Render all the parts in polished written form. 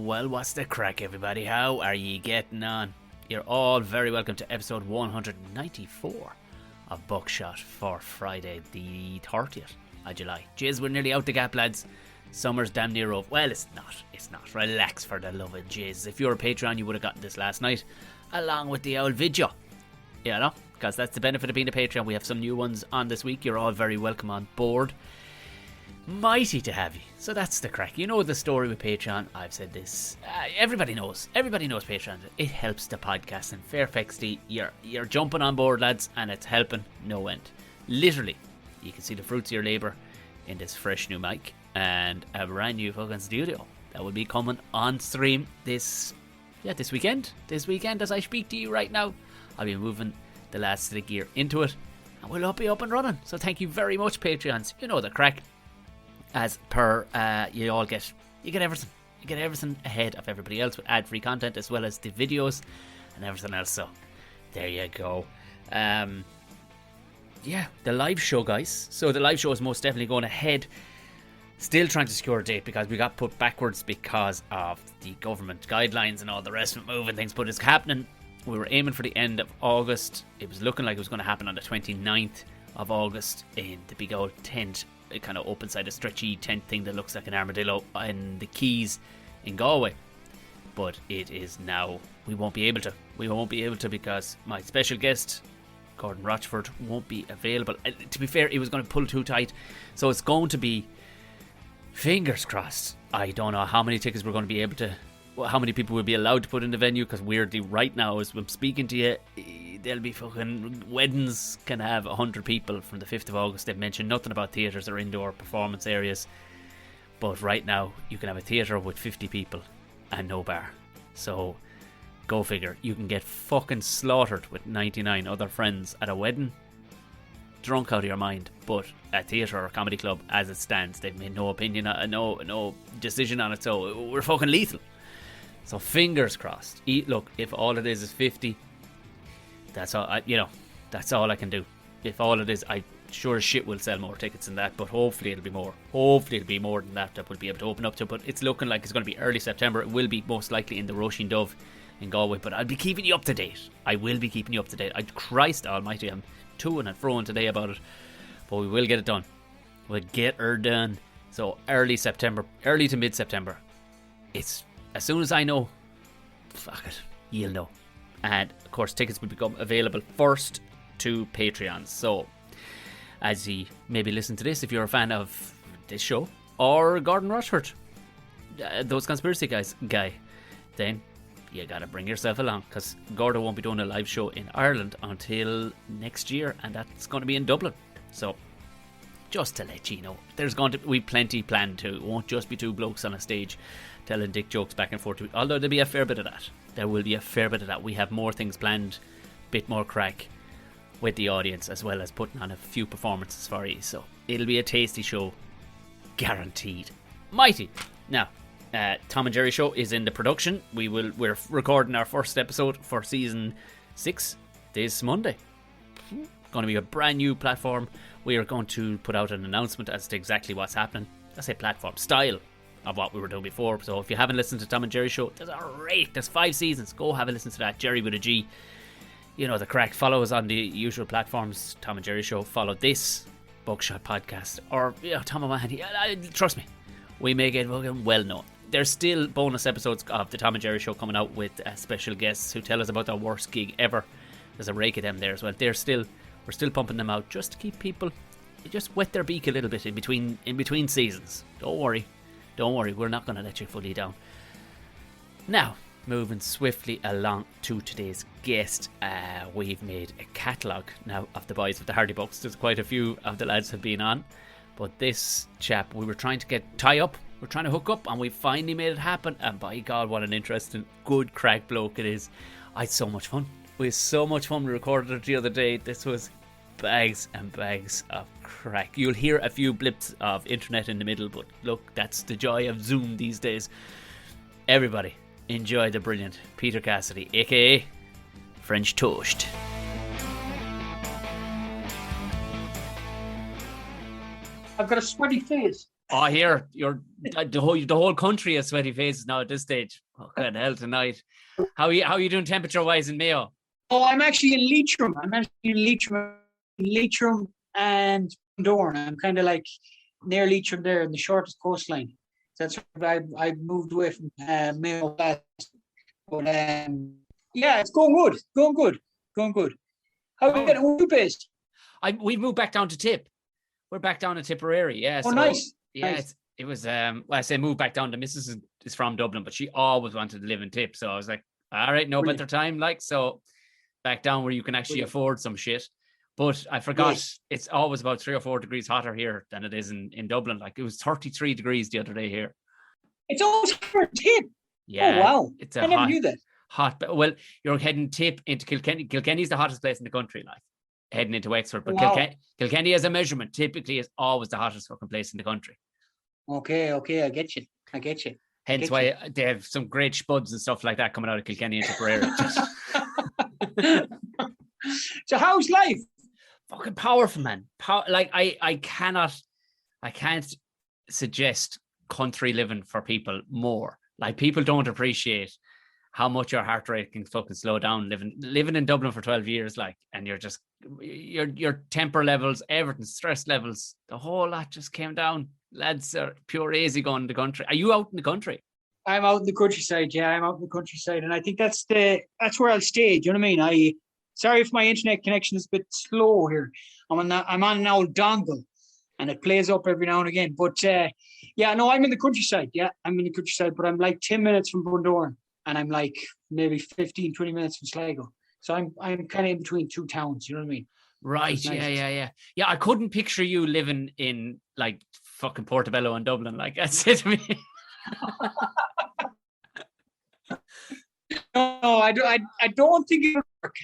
Well, what's the crack, everybody? How are ye getting on? You're all very welcome to episode 194 of Buckshot for Friday the 30th of July. Jeez, we're nearly out the gap, lads. Summer's damn near over. Well, it's not. Relax, for the love of jizz. If you're a Patreon, you would have gotten this last night, along with the old video. You know, because that's the benefit of being a Patreon. We have some new ones on this week. You're all very welcome on board. Mighty to have you. So that's the crack. You know the story with Patreon. I've said this. Everybody knows Patreon. It helps the podcast. And fair fexty, you're jumping on board, lads, and it's helping no end. Literally, you can see the fruits of your labour in this fresh new mic and a brand new fucking studio that will be coming on stream this weekend. This weekend, as I speak to you right now, I'll be moving the last of the gear into it, and we'll all be up and running. So thank you very much, Patreons. You know the crack. As per, you get everything. You get everything ahead of everybody else with ad-free content, as well as the videos and everything else. So there you go. The live show, guys. So the live show is most definitely going ahead. Still trying to secure a date because we got put backwards because of the government guidelines and all the rest of it, moving things. But it's happening. We were aiming for the end of August. It was looking like it was going to happen on the 29th of August in the big old tent. It kind of open side, a stretchy tent thing that looks like an armadillo in the Keys in Galway. But it is now, we won't be able to because my special guest, Gordon Rochford, won't be available. To be fair, he was going to pull too tight, so it's going to be, fingers crossed. I don't know how many tickets we're going to be able to, how many people will be allowed to put in the venue, because weirdly right now as I'm speaking to you, there'll be fucking weddings can have 100 people from the 5th of August. They've mentioned nothing about theatres or indoor performance areas, but right now you can have a theatre with 50 people and no bar. So go figure. You can get fucking slaughtered with 99 other friends at a wedding, drunk out of your mind. But a theatre or a comedy club, as it stands, they've made no opinion, no decision on it, so we're fucking lethal. So fingers crossed. Look, if all it is 50, that's all. That's all I can do. If all it is, I sure as shit will sell more tickets than that. But hopefully it'll be more. Hopefully it'll be more than that we'll be able to open up to. But it's looking like it's going to be early September. It will be most likely in the Roisin Dove in Galway. But I'll be keeping you up to date. I will be keeping you up to date. Christ Almighty, I'm toing and froing today about it. But we will get it done. We'll get her done. So early September, early to mid September. It's as soon as I know. Fuck it, you'll know. And of course, tickets will become available first to Patreons. So, as you maybe listen to this, if you're a fan of this show or Gordon Rochford, those conspiracy guy, then you gotta bring yourself along, because Gordon won't be doing a live show in Ireland until next year, and that's going to be in Dublin. So, just to let you know, there's going to be plenty planned too. It won't just be two blokes on a stage telling dick jokes back and forth. Although there'll be a fair bit of that. There will be a fair bit of that. We have more things planned, bit more crack with the audience, as well as putting on a few performances for you. So it'll be a tasty show, guaranteed. Mighty. Now, Tom and Jerry show is in the production. We're recording our first episode for season 6 this Monday. Going to be a brand new platform. We are going to put out an announcement as to exactly what's happening. I say platform style of what we were doing before. So if you haven't listened to Tom and Jerry show, there's 5 seasons. Go have a listen to that. Jerry with a G. You know the crack. Follow us on the usual platforms. Tom and Jerry show. Follow this Buckshot podcast, or Tom and Mahoney. Trust me, we make it fucking well known. There's still bonus episodes of the Tom and Jerry show coming out with special guests who tell us about their worst gig ever. There's a rake of them there as well. We're still pumping them out just to keep people, just wet their beak a little bit in between seasons. Don't worry, we're not going to let you fully down. Now, moving swiftly along to today's guest, we've made a catalogue now of the boys of the Hardy Bucks. There's quite a few of the lads have been on, but this chap, we were trying to tie up, we're trying to hook up, and we finally made it happen. And by God, what an interesting, good crack bloke it is. I had so much fun. We had so much fun. We recorded it the other day. This was bags and bags of crack. You'll hear a few blips of internet in the middle, but look, that's the joy of Zoom these days. Everybody, enjoy the brilliant Peter Cassidy, aka Frenchtoast. I've got a sweaty face. Oh, here, the whole country has sweaty faces now at this stage. Oh, God, hell tonight. How are you doing temperature-wise in Mayo? Oh, I'm actually in Leitrim. Leitrim and Dorn. I'm kind of like near Leitrim there in the shortest coastline. So that's where I moved away from Mayo last. But yeah, it's going good. How are you getting? Where are you based? We moved back down to Tip. We're back down to Tipperary. Yeah. Oh, so, nice. Yeah, nice. It was. Well, I say moved back down. The missus is from Dublin, but she always wanted to live in Tip. So I was like, all right, no better time. Like, so back down where you can actually afford some shit. But I forgot it's always about 3 or 4 degrees hotter here than it is in Dublin. Like, it was 33 degrees the other day here. It's always for Tip. Yeah. Oh, wow. It's I never knew that. Well, you're heading Tip into Kilkenny. Kilkenny's the hottest place in the country, like heading into Wexford. But Kilkenny as a measurement typically is always the hottest fucking place in the country. Okay, I get you. Hence why they have some great spuds and stuff like that coming out of Kilkenny and Tipperary. So how's life? Fucking powerful, man. Like I can't suggest country living for people more. Like, people don't appreciate how much your heart rate can fucking slow down living in Dublin for 12 years, like, and you're just your temper levels, everything, stress levels, the whole lot just came down. Lads are pure easy going in the country. Are you out in the country? I'm out in the countryside. Yeah, I'm out in the countryside, and I think that's where I'll stay. Do you know what I mean? Sorry if my internet connection is a bit slow here. I'm on an old dongle, and it plays up every now and again. But yeah, no, I'm in the countryside. Yeah, I'm in the countryside, but I'm like 10 minutes from Bundoran, and I'm like maybe 15, 20 minutes from Sligo. So I'm kind of in between two towns. You know what I mean? Right. So nice. Yeah. I couldn't picture you living in like fucking Portobello and Dublin. Like, that's it to me. No, I don't think it would work.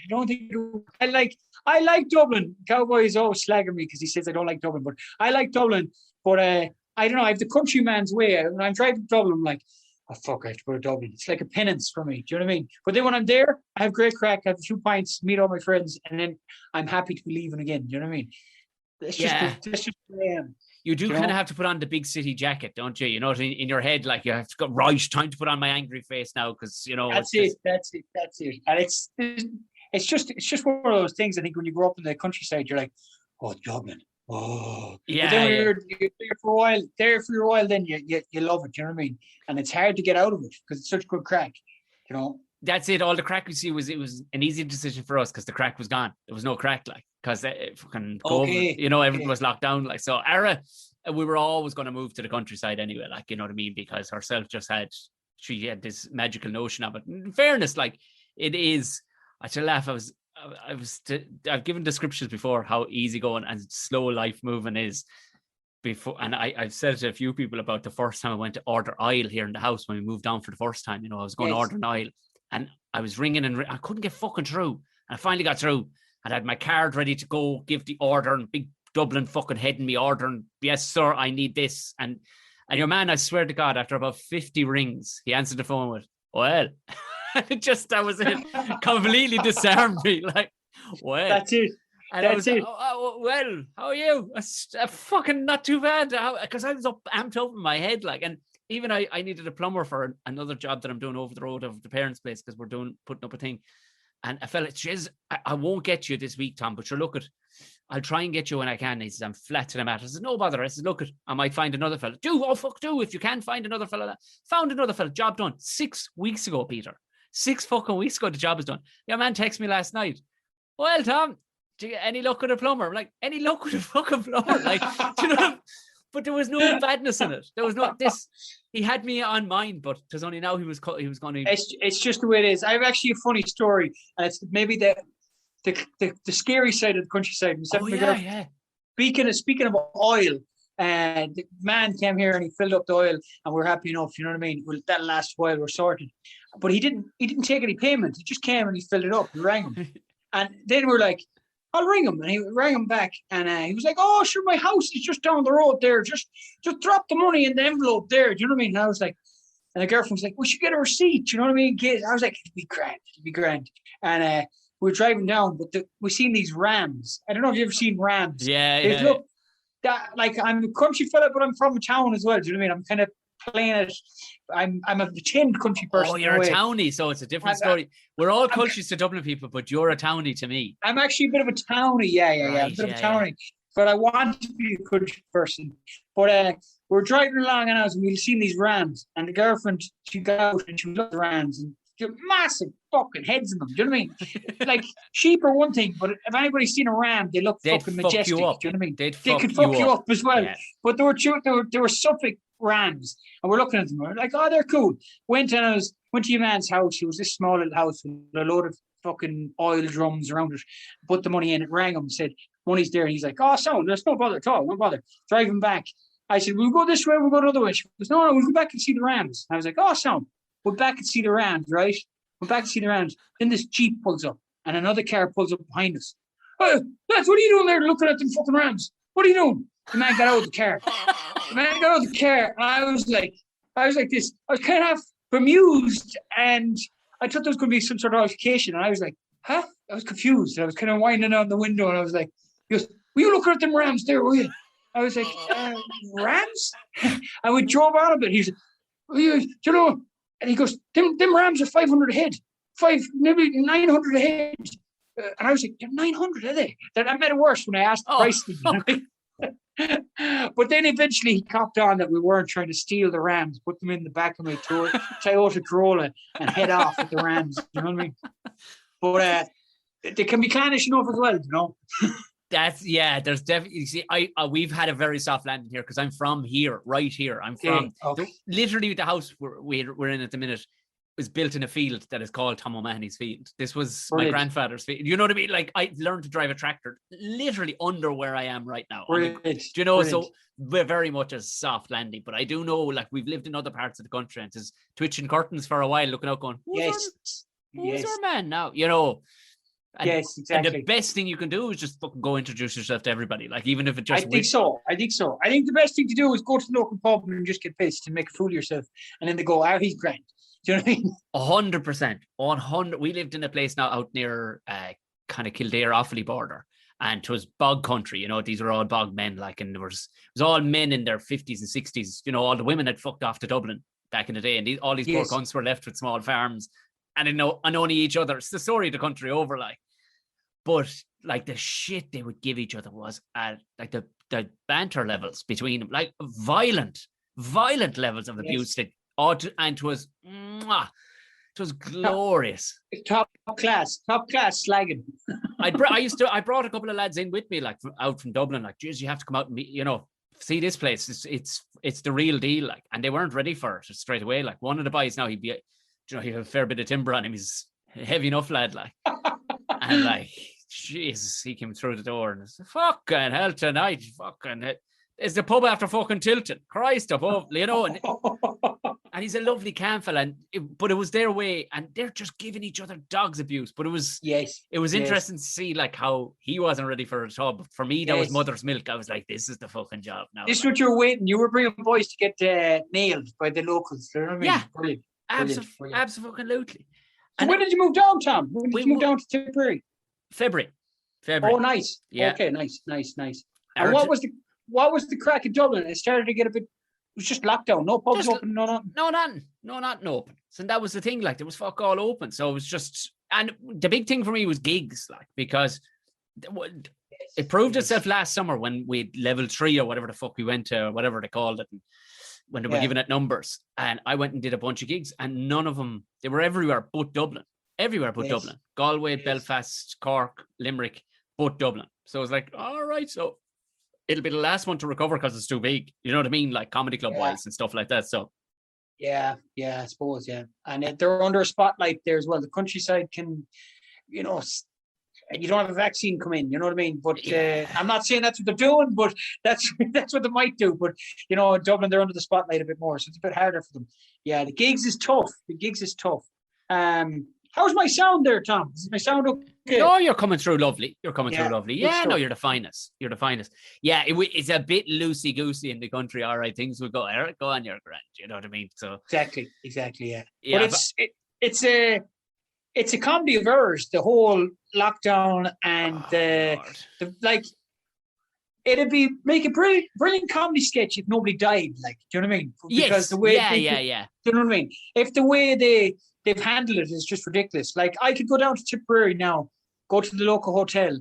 I like Dublin. Cowboy is always slagging me because he says I don't like Dublin, but I like Dublin. But I don't know. I have the countryman's way. When I'm driving to Dublin, I'm like, oh fuck, I have to go to Dublin. It's like a penance for me. Do you know what I mean? But then when I'm there, I have great crack. I have a few pints, meet all my friends, and then I'm happy to be leaving again. Do you know what I mean? That's just who I am. You do kind of have to put on the big city jacket, don't you? You know, in your head, like, you have to go, right, time to put on my angry face now, because, you know. That's it. And it's just one of those things. I think when you grow up in the countryside, you're like, oh, Dublin. Oh. Yeah. But then when you're there for a while, then you love it, you know what I mean? And it's hard to get out of it because it's such good crack, you know. That's it. All the crack we see it was an easy decision for us because the crack was gone. There was no crack, like, because fucking COVID, you know, everything was locked down. Like, so Ara, we were always going to move to the countryside anyway, like, you know what I mean? Because herself she had this magical notion of it. In fairness, like, it is, I should laugh. I've given descriptions before how easygoing and slow life moving is before. And I've said to a few people about the first time I went to order oil here in the house when we moved down for the first time, you know, I was going to order an oil and I was ringing and I couldn't get fucking through. And I finally got through and I had my card ready to go, give the order, and big Dublin fucking heading me ordering. Yes, sir, I need this. And your man, I swear to God, after about 50 rings, he answered the phone with, well, that was it. Completely disarmed me. Like, well, that's it. And I was like, well, how are you? Fucking not too bad. Because I was amped up in my head, like, and even I needed a plumber for another job that I'm doing over the road of the parents' place because we're putting up a thing. And I felt, jeez, I won't get you this week, Tom, but sure, look, I'll try and get you when I can. He says, I'm flat to the mat. I said, no bother. I said, look, I might find another fella. Do, if you can find another fella. Found another fella, job done 6 weeks ago, Peter. 6 fucking weeks ago, the job is done. Your man texted me last night. Well, Tom, do you get any luck with a plumber? I'm like, any luck with a fucking plumber? Like, do you know? But there was no badness in it. There was no this. He had me on mind, but there's only now he was going to. It's just the way it is. I have actually a funny story, and it's maybe the scary side of the countryside. Yeah. Speaking of oil, the man came here and he filled up the oil, and we're happy enough. You know what I mean? Well, that'll last a while. We're sorted. But he didn't take any payment. He just came and he filled it up. We rang him, and then we're like, I'll ring him. And he rang him back, and he was like, oh, sure, my house is just down the road there. Just drop the money in the envelope there. Do you know what I mean? And I was like, and the girlfriend was like, we should get a receipt. You know what I mean? I was like, it'd be grand. And we're driving down, but we seen these Rams. I don't know if you've ever seen Rams. Yeah. that, like, I'm a country fella, but I'm from a town as well. Do you know what I mean? I'm kind of playing it. I'm a chained country person. Oh, you're a townie, so it's a different story. We're all cultures to Dublin people, but you're a townie to me. I'm actually a bit of a townie. Yeah. Right, A bit of a townie. But I want to be a country person. But we're driving along and we've seen these rams, and the girlfriend, she got out and she looked at the rams, and they're massive fucking heads in them. Do you know what I mean? Like, sheep are one thing, but if anybody's seen a ram, they look fucking majestic. Do you know what I mean? They could fuck you up as well. Yeah. But they were Suffolk rams, and we're looking at them. We're like, oh, they're cool. Went to your man's house. It was this small little house with a load of fucking oil drums around it. Put the money in it, rang him, said, money's there. And he's like, oh, so there's no bother at all. No bother. Driving back. I said, we'll go this way, we'll go the other way. She goes, no, we'll go back and see the rams. I was like, oh, so we're back and see the rams, right? We're back to see the rams. Then this Jeep pulls up, and another car pulls up behind us. Oh, lads, what are you doing there looking at them fucking rams? What are you doing? The man got out of the car. And I was like this. I was kind of bemused, and I thought there was going to be some sort of altercation. And I was like, huh? I was confused. I was kind of winding out the window, and I was like, he goes, were you looking at them rams there, were you? I was like, rams? And we drove on a bit. He said, do you know? And he goes, them rams are 500 a head. Maybe 900 a head. And I was like, they're 900, are they? That made it worse when I asked the price. But then eventually he copped on that we weren't trying to steal the rams, put them in the back of my Toyota Corolla and head off with the rams. You know what I mean? But they can be clannish enough as well, you know? There's definitely, you see, we've had a very soft landing here because I'm from here, right here. I'm from, literally the house we're in at the minute was built in a field that is called Tom O'Mahony's field. This was my grandfather's field. You know what I mean? Like, I learned to drive a tractor literally under where I am right now. Do you know? So we're very much a soft landing, but I do know, like, we've lived in other parts of the country and just twitching curtains for a while, looking out going, who's our man now? You know? And, yes, exactly. And the best thing you can do is just fucking go introduce yourself to everybody. Like, even if it just... I think so. I think the best thing to do is go to the local pub and just get pissed and make a fool of yourself. And then they go, he's grand. Do you know what I mean? 100%. 100. We lived in a place now out near kind of Kildare, Offaly border. And it was bog country, you know, these were all bog men, like, and it was all men in their 50s and 60s. You know, all the women had fucked off to Dublin back in the day. And all these poor cunts were left with small farms. And only each other. It's the story of the country over, like. But like the shit they would give each other was at like the banter levels between them, like violent levels of abuse. And it was glorious. Top class slagging. I brought a couple of lads in with me, like out from Dublin, like, geez, you have to come out and meet, you know, see this place. It's the real deal, like, and they weren't ready for it straight away. Like, one of the boys now, he'd have a fair bit of timber on him. He's a heavy enough lad, like. And like, Jesus, he came through the door and said, fucking hell tonight, it's the pub after fucking Tilton. Christ above, you know. And he's a lovely camp fella, but it was their way, and they're just giving each other dogs abuse. But it was interesting to see like how he wasn't ready for it all. But for me, that was mother's milk. I was like, this is the fucking job now. This is what you're waiting. You were bringing boys to get nailed by the locals. You know what I mean? Yeah, brilliant. Absolutely. So when did you move down, Tom? When did you move down to Tipperary? February. Oh, nice. Yeah. Okay, nice. And what was the crack in Dublin? It started to get a bit. It was just lockdown. No pubs open. No nothing. No, nothing open. So that was the thing. Like, there was fuck all open. So it was just, and the big thing for me was gigs, like, because it proved itself last summer when we level 3 or whatever the fuck we went to, or whatever they called it. And when they were giving it numbers, and I went and did a bunch of gigs, and none of them, they were everywhere but Dublin. Dublin, Galway, Belfast, Cork, Limerick, but Dublin. So I was like, all right, so it'll be the last one to recover because it's too big. You know what I mean? Like comedy club wise and stuff like that. So I suppose, and they're under a spotlight there as well. The countryside can, you know, you don't have a vaccine come in, you know what I mean? But I'm not saying that's what they're doing, but that's what they might do. But, you know, in Dublin, they're under the spotlight a bit more, so it's a bit harder for them. Yeah, the gigs is tough. How's my sound there, Tom? Is my sound okay? No, you're coming through lovely. Yeah, no, you're the finest. Yeah, it's a bit loosey-goosey in the country. All right, things will go, Eric, go on your grand. You know what I mean? So Exactly, yeah. But it's a comedy of errors, the whole lockdown and the it'd be make a brilliant comedy sketch if nobody died. Like, do you know what I mean? Because Yes. the way Yeah. do you know what I mean? If the way they've handled it is just ridiculous. Like, I could go down to Tipperary now, go to the local hotel,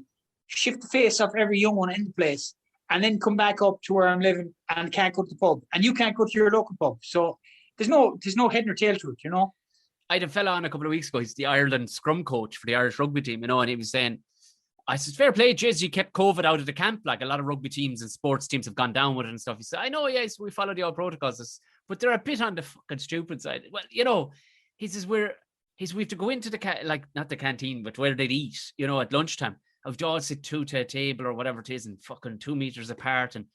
shift the face off every young one in the place, and then come back up to where I'm living and can't go to the pub, and you can't go to your local pub. So there's no head nor tail to it, you know. I had a fella on a couple of weeks ago. He's the Ireland scrum coach for the Irish rugby team, you know, and he was saying, I said, fair play, Jez, you kept COVID out of the camp. Like, a lot of rugby teams and sports teams have gone down with it and stuff. He said, I know, yes, we follow the old protocols, but they're a bit on the fucking stupid side. Well, you know, he says, we have to go into the, not the canteen, but where they'd eat, you know, at lunchtime. Have to all sit two to a table or whatever it is and fucking 2 meters apart. And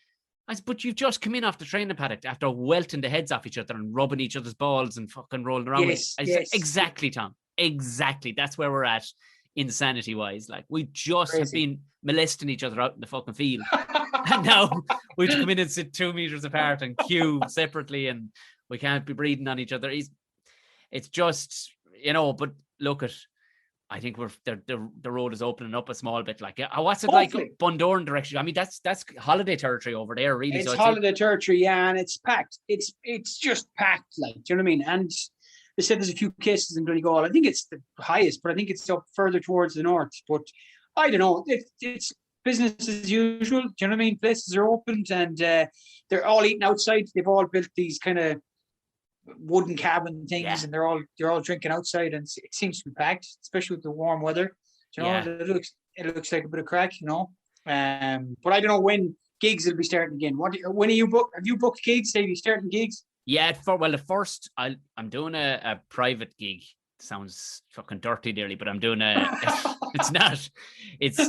I said, but you've just come in off the training paddock after welting the heads off each other and rubbing each other's balls and fucking rolling around. Yes, I said, exactly, Tom. Exactly. That's where we're at, insanity wise. Like, we just have been molesting each other out in the fucking field. And now we have to come in and sit 2 meters apart and queue separately, and we can't be breathing on each other. It's just, you know, but look at, I think the road is opening up a small bit. Like, what's it Hopefully. like Bundoran direction? I mean, that's holiday territory over there, really. It's so holiday territory, yeah, and it's packed. It's just packed, like, do you know what I mean? And they said there's a few cases in Donegal. I think it's the highest, but I think it's up further towards the north. But I don't know. It's business as usual. Do you know what I mean? Places are opened, and they're all eating outside. They've all built these kind of wooden cabin things, and they're all drinking outside, and it seems to be packed, especially with the warm weather. Do you know, it looks like a bit of crack, you know. But I don't know when gigs will be starting again. When are you book? Have you booked gigs? Have you starting gigs? Yeah, the first I'm doing a private gig. Sounds fucking dirty, dearly, but I'm doing it's not.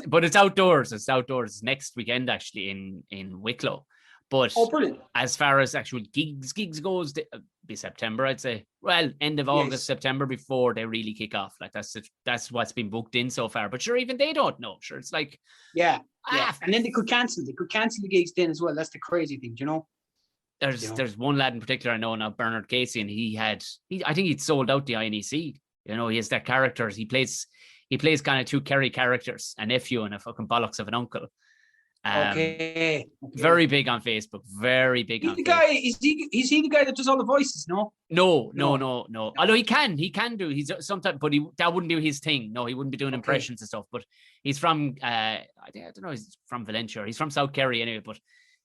But it's outdoors. It's outdoors. It's next weekend actually in Wicklow. But brilliant. As far as actual gigs goes, be September, I'd say. Well, end of August, September, before they really kick off. Like, that's what's been booked in so far. But sure, even they don't know. Sure, it's like and then they could cancel. They could cancel the gigs then as well. That's the crazy thing, you know. There's one lad in particular I know now, Bernard Casey, and I think he'd sold out the INEC. You know, he has that characters. He plays kind of two Kerry characters, a nephew and a fucking bollocks of an uncle. Okay. Very big on Facebook. Very big He's on the Facebook. guy. Is he the guy that does all the voices? No. No. Although he can do. He's sometimes, but that wouldn't be his thing. No, he wouldn't be doing impressions and stuff. But he's from I don't know. He's from Valencia. He's from South Kerry anyway. But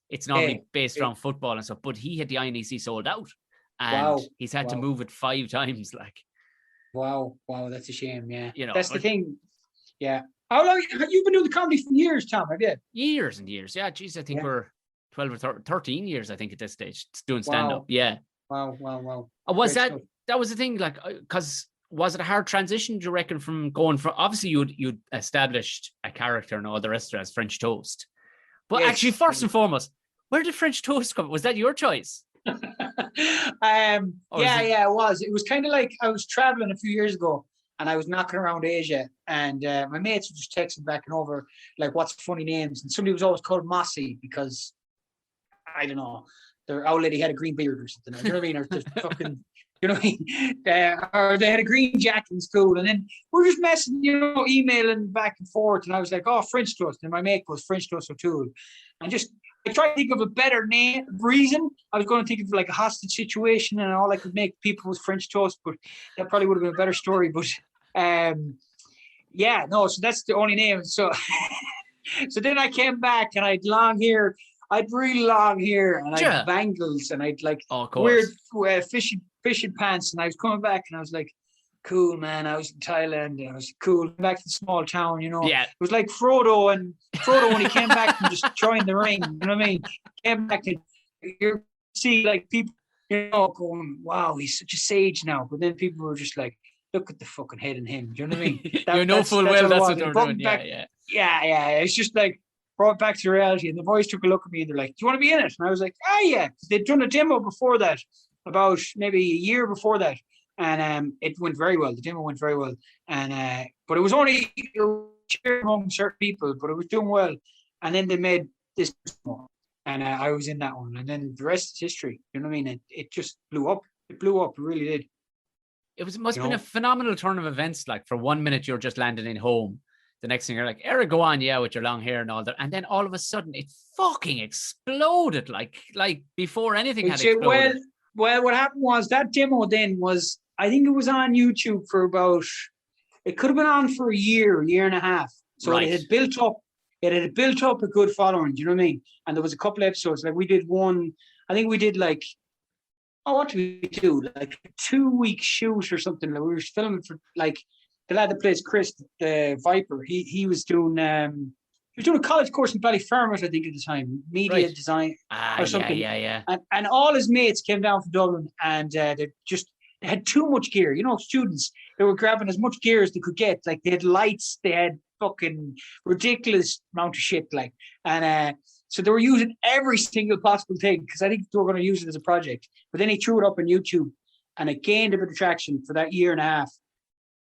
it's normally based around football and stuff. But he had the INEC sold out, and he's had to move it 5 times. Like, wow, that's a shame. Yeah, you know, that's the thing. Yeah. How long have you been doing the comedy for years, Tom? Have you? Years and years. Yeah, geez, I think we're 12 or 13 years, I think, at this stage, doing stand-up. Yeah. Wow. Was that was the thing, like, because was it a hard transition, do you reckon, from going from, obviously you'd established a character and all the rest of it as Frenchtoast. But actually, first and foremost, where did Frenchtoast come? Was that your choice? It was. It was kind of like I was traveling a few years ago, and I was knocking around Asia, and my mates were just texting back and over, like, what's funny names? And somebody was always called Mossy because, I don't know, their old lady had a green beard or something. You know what I mean? Or just fucking, you know what I mean? Or they had a green jacket in school. And then we're just messing, you know, emailing back and forth. And I was like, oh, Frenchtoast. And my mate was Frenchtoast O'Toole. And I tried to think of a better reason. I was going to think of like a hostage situation, and all I could make people was Frenchtoast, but that probably would have been a better story. But so that's the only name. So then I came back, and I'd really long hair, and I'd bangles, and I'd like weird fishing pants, and I was coming back, and I was like, cool, man. I was in Thailand, and I was cool. Back to the small town, you know. Yeah. It was like Frodo when he came back from destroying the ring. You know what I mean? Came back, and you see like people, you know, going, wow, he's such a sage now. But then people were just like, look at the fucking head in him. Do you know what I mean? You know full well that's what they're doing. Yeah. It's just like brought back to reality. And the boys took a look at me, and they're like, do you want to be in it? And I was like, yeah. They'd done a demo before that, about maybe a year before that. And it went very well. The demo went very well. And but it was only among certain people, but it was doing well. And then they made this one, and I was in that one. And then the rest is history. You know what I mean? It just blew up. It blew up. It really did. It must have been a phenomenal turn of events. Like, for 1 minute you're just landing in home. the next thing you're like, Eric, go on, yeah, with your long hair and all that. And then all of a sudden it fucking exploded like before anything had exploded. Well, what happened was that demo then was, I think it was on YouTube for about, it could have been on for a year and a half. So it had built up a good following, do you know what I mean? And there was a couple episodes, like we did one, I think we did like, what did we do? Like a 2-week shoot or something. Like we were filming for like the lad that plays Chris, the Viper. He was doing a college course in Ballyfermot, I think, at the time, media design or something. Yeah. And all his mates came down from Dublin, and they had too much gear. You know, students, they were grabbing as much gear as they could get. Like they had lights, they had fucking ridiculous amount of shit. Like, and so they were using every single possible thing because I think they were going to use it as a project. But then he threw it up on YouTube, and it gained a bit of traction for that year and a half.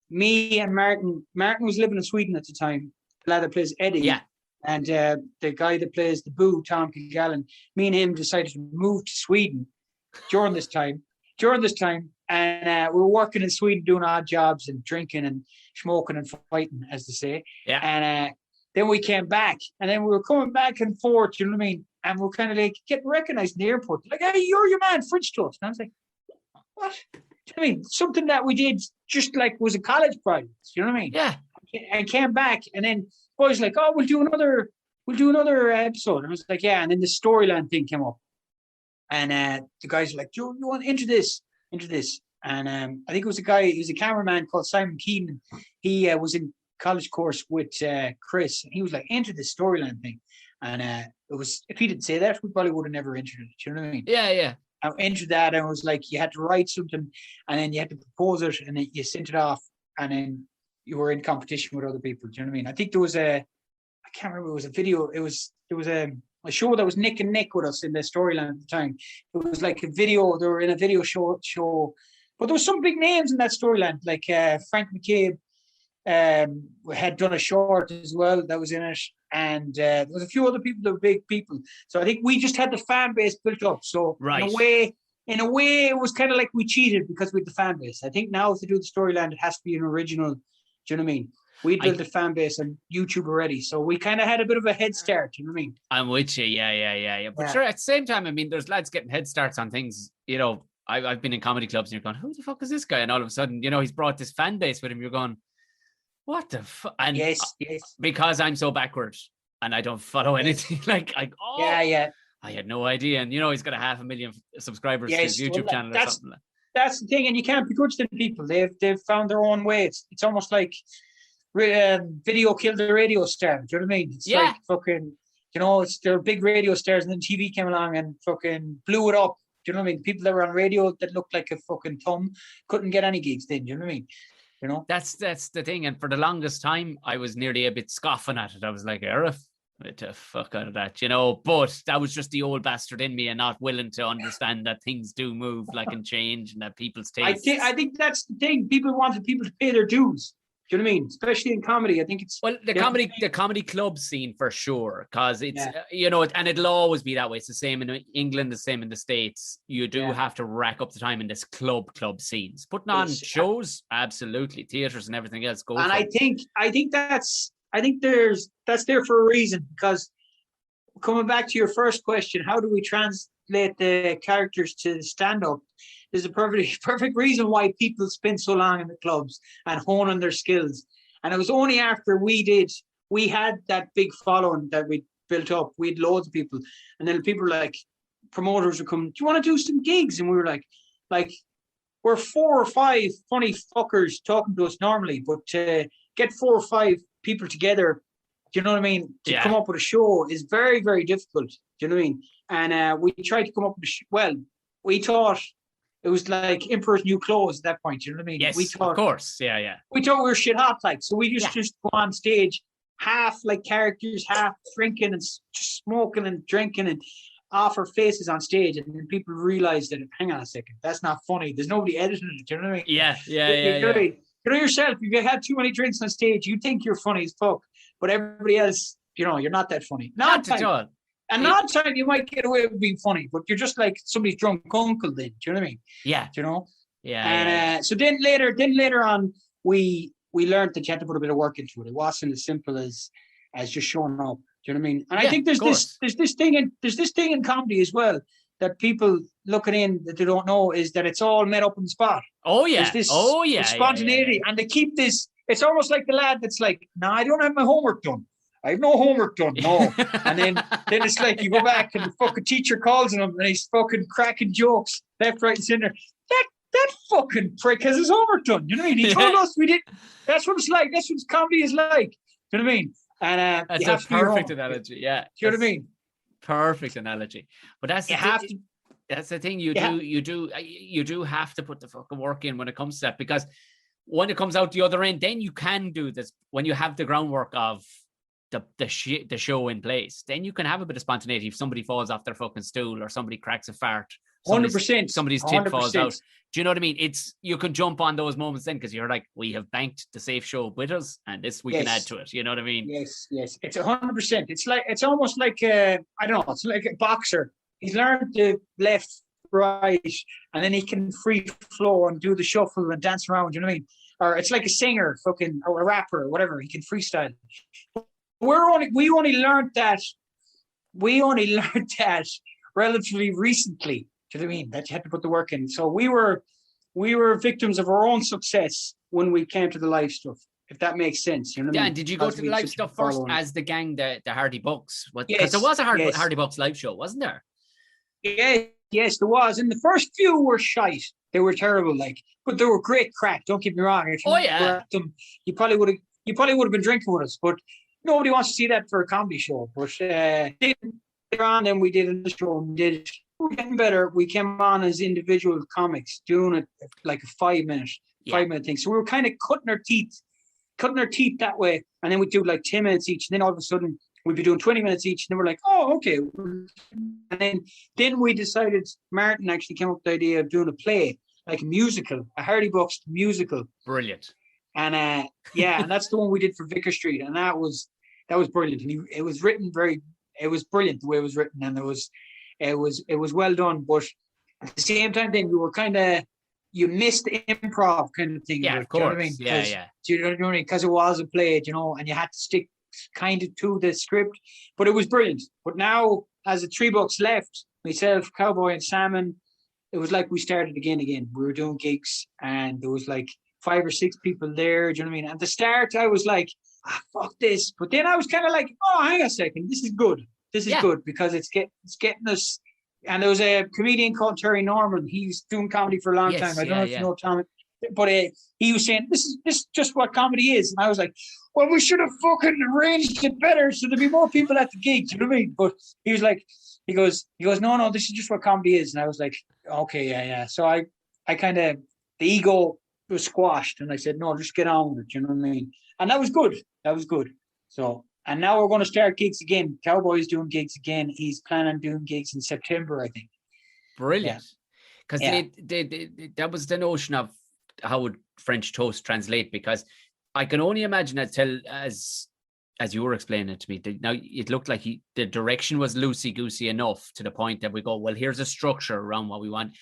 Me and Martin was living in Sweden at the time. The lad that plays Eddie. Yeah. And the guy that plays the Boo, Tom Kilgallen, me and him decided to move to Sweden during this time. And we were working in Sweden doing odd jobs and drinking and smoking and fighting, as they say. Yeah. And then we came back, and then we were coming back and forth, you know what I mean? And we're kind of like getting recognized in the airport. Like, hey, you're your man, Frenchtoast. And I was like, what? Do you know what I mean? Something that we did just like was a college project, you know what I mean? Yeah. And came back, and then boys like, oh, we'll do another episode. And I was like, yeah. And then the Storyland thing came up, and the guys were like, you want to enter this? And I think it was he was a cameraman called Simon Keenan. He was in college course with Chris, and he was like, enter this Storyland thing. And it was, if he didn't say that, we probably would have never entered it. You know what I mean? Yeah. I entered that, and it was like you had to write something, and then you had to propose it, and then you sent it off, and then you were in competition with other people. Do you know what I mean? I think there was I can't remember, it was a video. There was a show that was Nick and Nick with us in the Storyland at the time. It was like a video. They were in a video show. But there was some big names in that Storyland, like Frank McCabe had done a short as well that was in it. And there was a few other people that were big people. So I think we just had the fan base built up. So in a way, it was kind of like we cheated because we had the fan base. I think now if they do the Storyland, it has to be an original. Do you know what I mean? We built a fan base on YouTube already. So we kind of had a bit of a head start. You know what I mean? I'm with you. Yeah. But sure, at the same time, I mean, there's lads getting head starts on things, you know. I've been in comedy clubs and you're going, who the fuck is this guy? And all of a sudden, you know, he's brought this fan base with him. You're going, what the fuck? And yes. Because I'm so backwards and I don't follow anything. Yeah. I had no idea. And, you know, he's got 500,000 subscribers to his YouTube channel or something. That's the thing. And you can't begrudge the people. They've found their own way. It's almost like video killed the radio star. Do you know what I mean? It's like fucking, you know, they're big radio stars, and then TV came along and fucking blew it up. Do you know what I mean? People that were on radio that looked like a fucking thumb couldn't get any gigs then. Do you know what I mean? You know? That's the thing. And for the longest time, I was nearly a bit scoffing at it. I was like, Arif, get the fuck out of that, you know? But that was just the old bastard in me and not willing to understand that things do move and change and that people's tastes. I think that's the thing. People wanted people to pay their dues. Do you know what I mean? Especially in comedy. I think it's... Well, the comedy club scene for sure, because it's, you know, and it'll always be that way. It's the same in England, the same in the States. You do have to rack up the time in this club scenes. Putting on shows, absolutely. Theatres and everything else. And I think that's there for a reason, because coming back to your first question, how do we translate the characters to stand-up? There's a perfect reason why people spend so long in the clubs and honing their skills. And it was only after we had that big following that we built up. We had loads of people. And then people like, promoters would come, do you want to do some gigs? And we were like, we're 4 or 5 funny fuckers talking to us normally, but to get 4 or 5 people together, do you know what I mean? To come up with a show is very, very difficult. Do you know what I mean? And we tried to come up with we thought it was like Emperor's New Clothes at that point. You know what I mean? Yes, of course. Yeah. We thought we were shit hot, like. So we just go on stage, half like characters, half drinking and just smoking and drinking and off our faces on stage. And then people realized that, hang on a second, that's not funny. There's nobody editing it. You know what I mean? Yeah. You know yourself, if you had too many drinks on stage, you think you're funny as fuck. But everybody else, you know, you're not that funny. Not at all. And not time you might get away with being funny, but you're just like somebody's drunk uncle then. Do you know what I mean? Yeah. Do you know? Yeah. And so then later on, we we learned that you had to put a bit of work into it. It wasn't as simple as just showing up. Do you know what I mean? And I think there's this thing in comedy as well that people looking in that they don't know is that it's all made up on the spot. Oh yeah. There's spontaneity, and they keep this. It's almost like the lad that's like, "No, I don't have my homework done. I have no homework done, no." And then it's like you go back and the fucking teacher calls on him and he's fucking cracking jokes left, right, and center. That fucking prick has his homework done. You know what I mean? He told us we did. That's what it's like. That's what comedy is like. You know what I mean? And that's a perfect analogy. Yeah. Do you know what I mean? Perfect analogy. But that's that's the thing. You do have to put the fucking work in when it comes to that, because when it comes out the other end, then you can do this when you have the groundwork of the show in place. Then you can have a bit of spontaneity if somebody falls off their fucking stool or somebody cracks a fart. 100%. Somebody's tip falls out. Do you know what I mean? You can jump on those moments then because you're like, we have banked the safe show with us, and this we can add to it. You know what I mean? Yes. It's 100%. It's almost like I don't know. It's like a boxer. He's learned the left, right, and then he can free flow and do the shuffle and dance around. You know what I mean? Or it's like a singer, or a rapper, or whatever. He can freestyle. We only learned that relatively recently. Do you know what I mean? That you had to put the work in. So we were victims of our own success when we came to the live stuff, if that makes sense. You know what I mean? Did you go to the live stuff first as the gang, the Hardy Bucks? Because there was a Hardy Bucks live show, wasn't there? Yes, there was. And the first few were shite. They were terrible, but they were great crack. Don't get me wrong. If you them, you probably would have been drinking with us, but nobody wants to see that for a comedy show. But later on, then we did a show and we're getting better. We came on as individual comics, doing it like a 5 minute thing. So we were kind of cutting our teeth that way. And then we'd do like 10 minutes each. And then all of a sudden we'd be doing 20 minutes each. And then we're like, oh, okay. And then we decided, Martin actually came up with the idea of doing a play, like a musical, a Hardy Bucks musical. Brilliant. And and that's the one we did for Vicar Street. And that was brilliant. And it was brilliant the way it was written. And it was well done, but at the same time, then you were you missed the improv kind of thing. Yeah, of course. Do you know what I mean? Do you know what I mean? Because it was a play, and you had to stick kind of to the script, but it was brilliant. But now, as the three bucks left, myself, Cowboy, and Salmon, it was like we started again. We were doing gigs, and there was like 5 or 6 people there. Do you know what I mean? At the start, I was like, fuck this. But then I was kind of like, oh, hang on a second, this is good. This is good because it's getting us. And there was a comedian called Terry Norman. He's doing comedy for a long time. I don't know if you know Tom, but he was saying this is just what comedy is. And I was like, well, we should have fucking arranged it better so there'd be more people at the gig. Do you know what I mean? But he was like, he goes, no, this is just what comedy is. And I was like, okay, yeah. So I kind of, the ego was squashed, and I said, no, just get on with it. You know what I mean? And that was good. So. And now we're going to start gigs again. Cowboy's doing gigs again. He's planning on doing gigs in September, I think. Brilliant. Because that was the notion of how would French toast translate, because I can only imagine as you were explaining it to me. Now, it looked like the direction was loosey-goosey enough to the point that we go, well, here's a structure around what we want.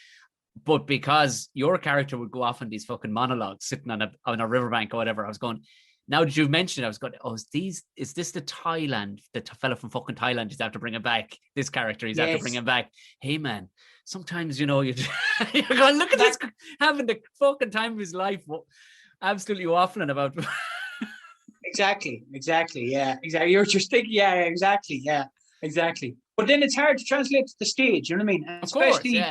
But because your character would go off on these fucking monologues sitting on a riverbank or whatever, I was going... Now that you've mentioned it, I was going, is this the fella from fucking Thailand? He's after bringing back this character. He's after bringing back, hey man, sometimes, you're going, look at this, having the fucking time of his life, absolutely waffling about. Exactly. Yeah, exactly. You're just thinking, exactly. But then it's hard to translate to the stage, you know what I mean? And especially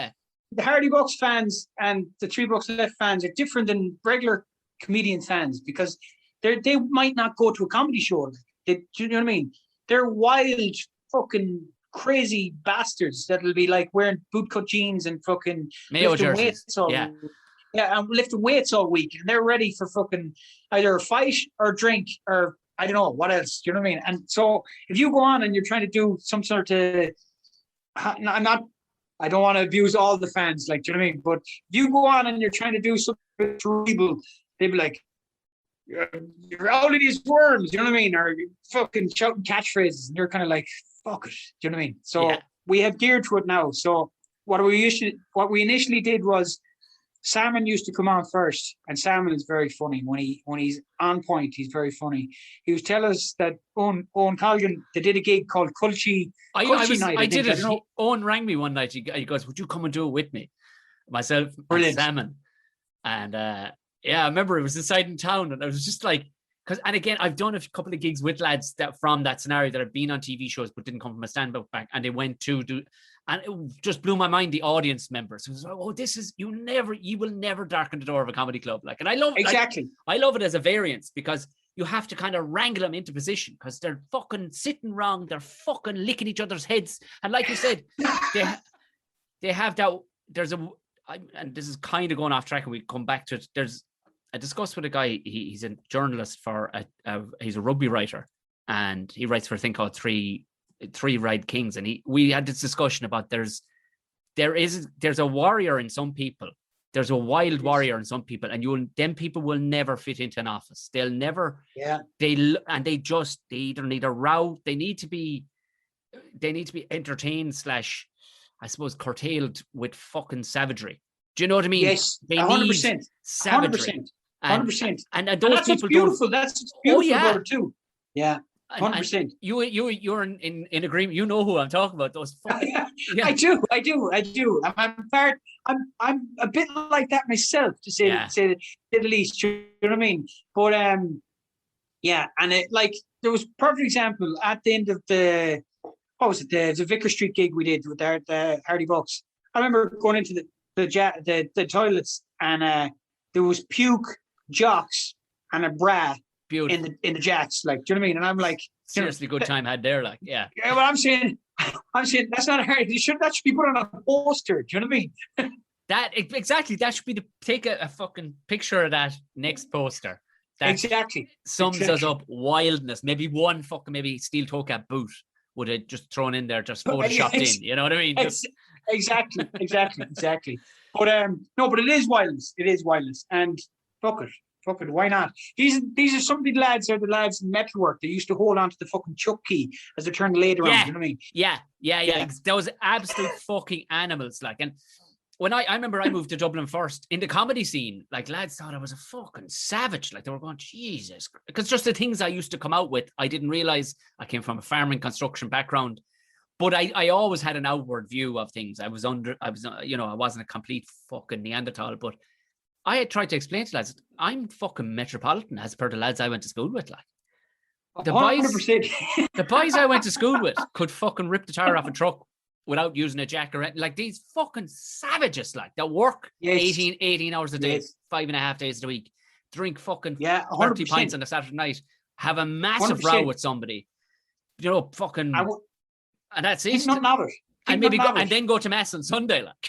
the Hardy Bucks fans and the Three Bucks Left fans are different than regular comedian fans, because they might not go to a comedy show. Do you know what I mean? They're wild, fucking crazy bastards that'll be like wearing bootcut jeans and fucking Mayo jerseys. And lifting weights all week, and they're ready for fucking either a fight or drink or I don't know what else. Do you know what I mean? And so if you go on and you're trying to do some sort of, I don't want to abuse all the fans, do you know what I mean? But if you go on and you're trying to do something cerebral, they'd be like, you're out of these worms, you know what I mean? Or you're fucking shouting catchphrases, and you're kind of like, fuck it, do you know what I mean? So we have geared to it now. So what we initially did was Salmon used to come on first, and Salmon is very funny. When he's on point, he's very funny. He was telling us that Owen Colgan, they did a gig called Culchie Night. I did it. Owen rang me one night. He goes, "Would you come and do it with me?" Myself and Salmon. And I remember it was inside in town, and I was just like, and again, I've done a couple of gigs with lads that from that scenario that have been on TV shows but didn't come from a stand-up back, and they went to do. And it just blew my mind, the audience members. It was like, you will never darken the door of a comedy club. Like, and I love it. Exactly. I love it as a variance because you have to kind of wrangle them into position because they're fucking sitting wrong. They're fucking licking each other's heads. And like you said, they have that, and this is kind of going off track and we come back to it. I discussed with a guy, he's a journalist he's a rugby writer, and he writes for a thing called Three Red Kings, and we had this discussion about there's a warrior in some people, there's a wild warrior in some people, and them people will never fit into an office. They'll never. Yeah. They either need a row. They need to be entertained / I suppose curtailed with fucking savagery. Do you know what I mean? Yes, they 100%. Need savagery. 100%. And those people beautiful. That's beautiful about it too. Yeah. 100%. And you're in agreement. You know who I'm talking about. Those fucking, yeah. I do. I'm a bit like that myself, to say the least. You know what I mean? But and it, like, there was a perfect example at the end of the Vicar Street gig we did with the Hardy Bucks. I remember going into the toilets, and there was puke, jocks, and a bra. Beautiful. In the jacks, like, do you know what I mean? And I'm like, seriously, good time had there, like, yeah. Yeah, well, I'm saying that's not hard. That should be put on a poster. Do you know what I mean? Exactly. That should be take a fucking picture of that next poster. That exactly sums us up. Wildness. Maybe one fucking steel toe cap boot would have just thrown in there, just photoshopped in. You know what I mean? Exactly. But no, but it is wildness. It is wildness, and fuck it, why not? These are some of the lads in metalwork. They used to hold on to the fucking chuck key as they turned the lid around. You know what I mean? Yeah. Those absolute fucking animals. Like, and when I remember I moved to Dublin first, in the comedy scene, like, lads thought I was a fucking savage. Like, they were going, Jesus, because just the things I used to come out with, I didn't realize I came from a farming construction background. But I always had an outward view of things. I wasn't a complete fucking Neanderthal, but I had tried to explain to lads, I'm fucking metropolitan as per the lads I went to school with. Like, the 100%. The boys I went to school with could fucking rip the tire off a truck without using a jack or anything. Like, these fucking savages, like, that work 18 hours a day, 5.5 days a week, drink fucking 30 pints on a Saturday night, have a massive 100%. Row with somebody, fucking, and that's it. Not novice. And maybe and then go to mass on Sunday, like.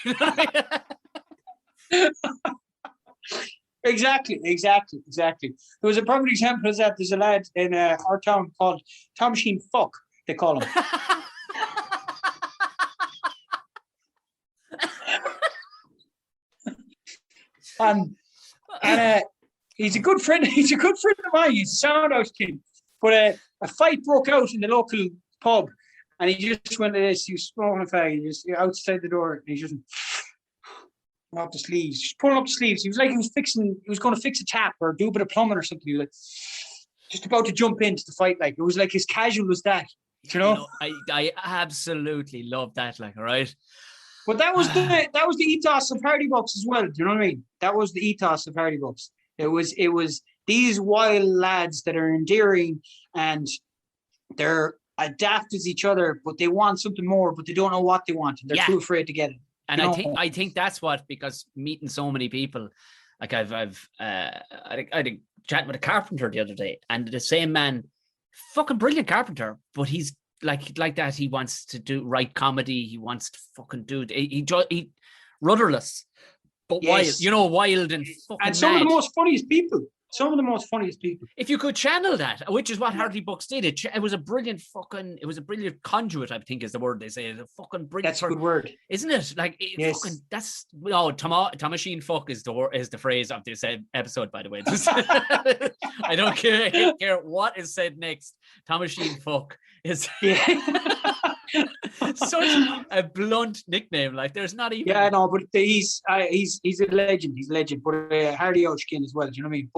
Exactly. There was a perfect example of that. There's a lad in our town called Tomasheen Fuck, they call him. and he's a good friend. He's a good friend of mine. He's a Soundhouse kid. But a fight broke out in the local pub, and he just went to this. He was smoking a fag. He just outside the door, and he just up the sleeves, just pulling up the sleeves. He was like he was going to fix a tap or do a bit of plumbing or something. He was like just about to jump into the fight. Like, it was like as casual as that, you know. I absolutely love that. Like, all right. But that was the ethos of Hardy Bucks as well. Do you know what I mean? That was the ethos of Hardy Bucks. It was these wild lads that are endearing and they're adapt as each other, but they want something more, but they don't know what they want. And they're too afraid to get it. And I think that's what, because meeting so many people, like I had a chat with a carpenter the other day, and the same man, fucking brilliant carpenter, but he's like that. He wants to write comedy. He wants to fucking do it. He rudderless, but wild, wild and fucking and some mad. of the most funniest people. Some of the most funniest people. If you could channel that, which is what Hardy Bucks did, it was a brilliant conduit, I think is the word they say. It's a fucking brilliant. That's a good word. Isn't it? Like, yes. Fucking, that's, Tomasheen Fuck is the phrase of this episode, by the way. I don't care what is said next. Tomasheen Fuck is such a blunt nickname. Like, there's not even. Yeah, no, but he's a legend. He's a legend. But Hardy Outchkin as well. Do you know what I mean?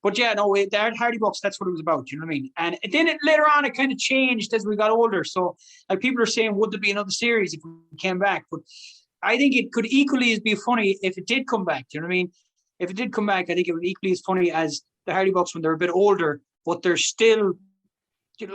But yeah, no, the Hardy Bucks. That's what it was about. Do you know what I mean? And then later on, it kind of changed as we got older. So, like, people are saying, would there be another series if we came back? But I think it could equally as be funny if it did come back. Do you know what I mean? If it did come back, I think it would equally as funny as the Hardy Bucks when they're a bit older, but they're still.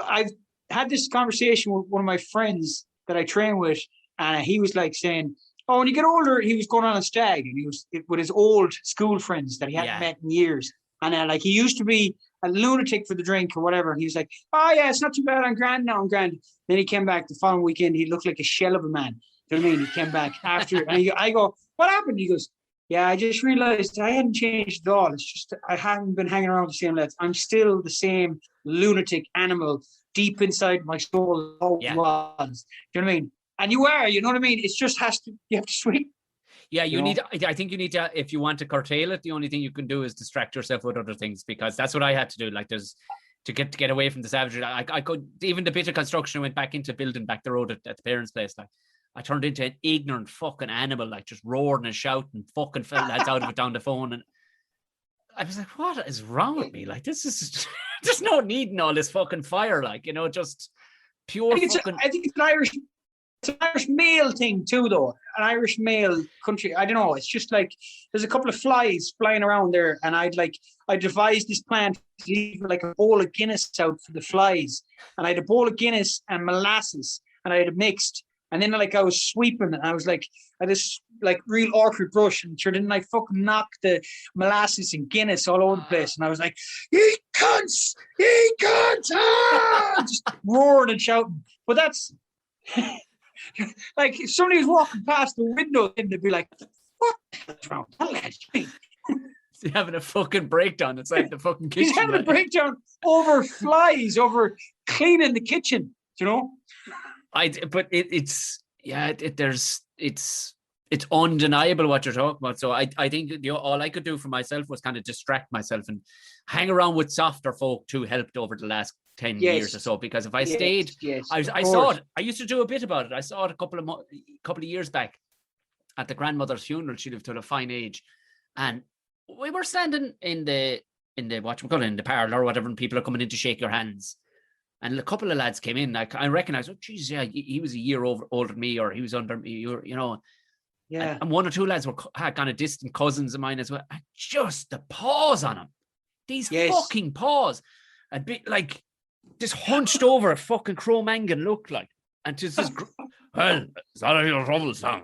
I've had this conversation with one of my friends that I train with, and he was like saying, "Oh, when you get older," he was going on a stag, and he was with his old school friends that he hadn't met in years, and like he used to be a lunatic for the drink or whatever, and he was like, "Oh yeah, it's not too bad. I'm grand now. I'm grand." Then he came back the following weekend. He looked like a shell of a man. Do you know what I mean? He came back after, and I go, "What happened?" He goes, "Yeah, I just realized I hadn't changed at all. It's just I haven't been hanging around with the same lads. I'm still the same lunatic animal deep inside my soul always was." Do you know what I mean? And you are, you know what I mean? It just you have to swing. Yeah, I think you need to, if you want to curtail it, the only thing you can do is distract yourself with other things, because that's what I had to do. Like, to get away from the savagery. I could, even the bit of construction, I went back into building back the road at the parents' place. Like, I turned into an ignorant fucking animal, like just roaring and shouting, fucking fell lads out of it down the phone. And I was like, what is wrong with me? Like, this is there's no need in all this fucking fire, like, you know, just pure I think it's an Irish male thing too, though. An Irish male country. I don't know. It's just like there's a couple of flies flying around there, and I devised this plan to leave like a bowl of Guinness out for the flies, and I had a bowl of Guinness and molasses, and I had it mixed. And then like I was sweeping, and I was like, I just like real awkward brush, and sure didn't I fucking knock the molasses and Guinness all over the place. And I was like, "Ye cunts! Ye cunts!" Just roaring and shouting. But that's like if somebody was walking past the window, then they'd be like, "What is wrong with that lad?" He's having a fucking breakdown. It's like the fucking kitchen. He's having a breakdown over flies, over cleaning the kitchen, you know? It's undeniable what you're talking about. So I think all I could do for myself was kind of distract myself and hang around with softer folk too, helped over the last 10 years or so, because if I stayed, I saw it. I used to do a bit about it. I saw it a couple of years back at the grandmother's funeral. She lived to a fine age, and we were standing in the whatchamacallit, in the parlour or whatever, and people are coming in to shake your hands. And a couple of lads came in. I recognized, oh, geez, yeah, he was a year older than me, or he was under me, you know. Yeah. And one or two lads were kind of distant cousins of mine as well. And just the paws on him. These fucking paws. A bit like this hunched over a fucking Cro-Magnon look like. And just this, well, it's not your trouble, son.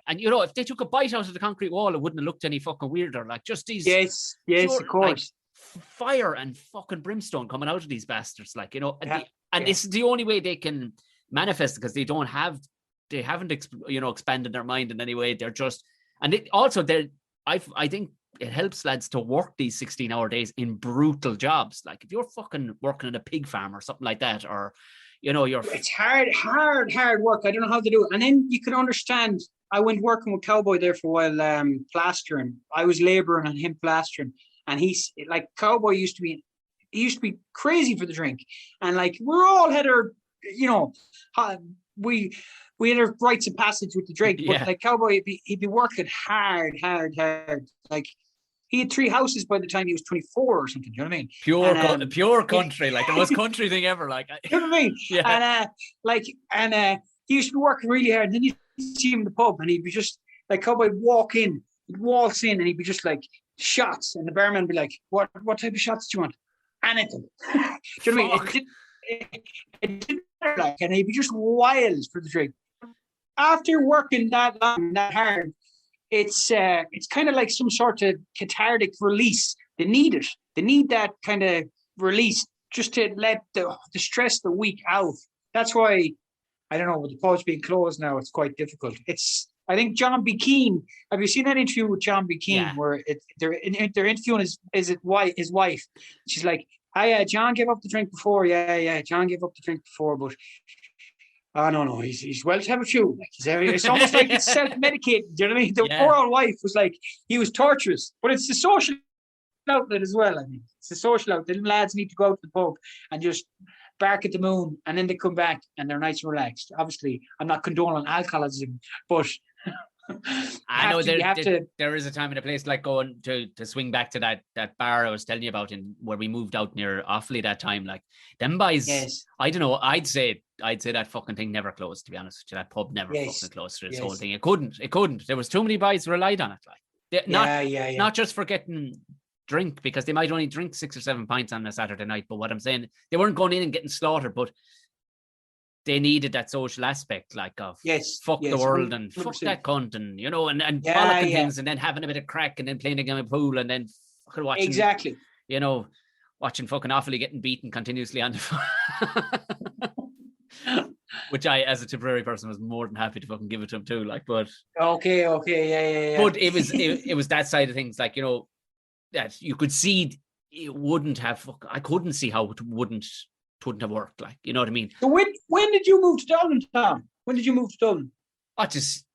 And, you know, if they took a bite out of the concrete wall, it wouldn't have looked any fucking weirder. Like, just these. Yes, of course. Like, fire and fucking brimstone coming out of these bastards, like, you know, and this is the only way they can manifest, because they haven't expanded their mind in any way. They're just, and I think it helps lads to work these 16-hour days in brutal jobs. Like if you're fucking working in a pig farm or something like that, or, you know, it's hard work. I don't know how to do it. And then you can understand, I went working with Cowboy there for a while, plastering. I was laboring and him plastering. And he's like, Cowboy used to be crazy for the drink. And like, we're all had our, you know, we had our rites of passage with the drink. But like Cowboy, he'd be working hard. Like he had 3 houses by the time he was 24 or something. You know what I mean? Pure country, like the most country thing ever. Like, you know what I mean? Yeah. And he used to be working really hard. And then you'd see him in the pub, and he'd be just like, Cowboy walk in, he'd waltz in, and he'd be just like, shots, and the barman would be like, what type of shots do you want? Anything. Do you know what I mean? It didn't matter, like, and he'd be just wild for the drink. After working that long, that hard, it's kind of like some sort of cathartic release. They need it. They need that kind of release just to let the stress the week out. That's why, I don't know, with the pubs being closed now, it's quite difficult. I think John B. Keane. Have you seen that interview with John B. Keane where they're interviewing his wife? She's like, "Hi, John gave up the drink before. Yeah, John gave up the drink before, but no, he's well to have a few. Like, it's almost like it's self-medicated. Do you know what I mean? The poor old wife was like, he was torturous, but it's the social outlet as well. I mean, it's the social outlet. The lads need to go out to the pub and just bark at the moon, and then they come back and they're nice and relaxed. Obviously, I'm not condoning alcoholism, but I know there is a time and a place like going to swing back to that bar I was telling you about where we moved out near Offaly that time. Like them boys, I don't know. I'd say that fucking thing never closed. To be honest with you, that pub never fucking closed through this whole thing. It couldn't. There was too many boys who relied on it. Like not just for getting drink, because they might only drink 6 or 7 pints on a Saturday night. But what I'm saying, they weren't going in and getting slaughtered, but they needed that social aspect, like of fuck the world and 100%. Fuck that cunt, and you know, and bollocking things, and then having a bit of crack, and then playing a game of pool, and then fucking watching watching fucking Offaly getting beaten continuously on the which I, as a Tipperary person, was more than happy to fucking give it to him too. Like, but okay, yeah. But it was that side of things, like, you know, that you could see it wouldn't have. I couldn't see how it wouldn't have worked. Like, you know what I mean? So when did you move to Dublin, Tom? When did you move to Dublin? Just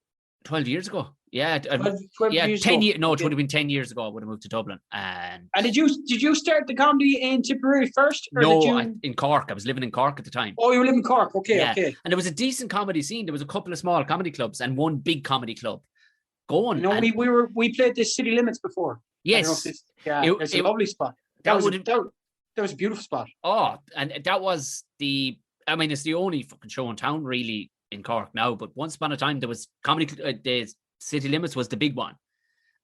12 years ago. Yeah, 12 years 10 ago. years. No, it would have been 10 years ago. I would have moved to Dublin. And did you start the comedy in Tipperary first? Or no, in Cork. I was living in Cork at the time. Oh, you were living in Cork. Okay. And there was a decent comedy scene. There was a couple of small comedy clubs and one big comedy club going. No, we played the City Limits before. Yes. It's a lovely spot. That was a beautiful spot. Oh, and that was it's the only fucking show in town really in Cork now. But once upon a time, there was comedy. The City Limits was the big one,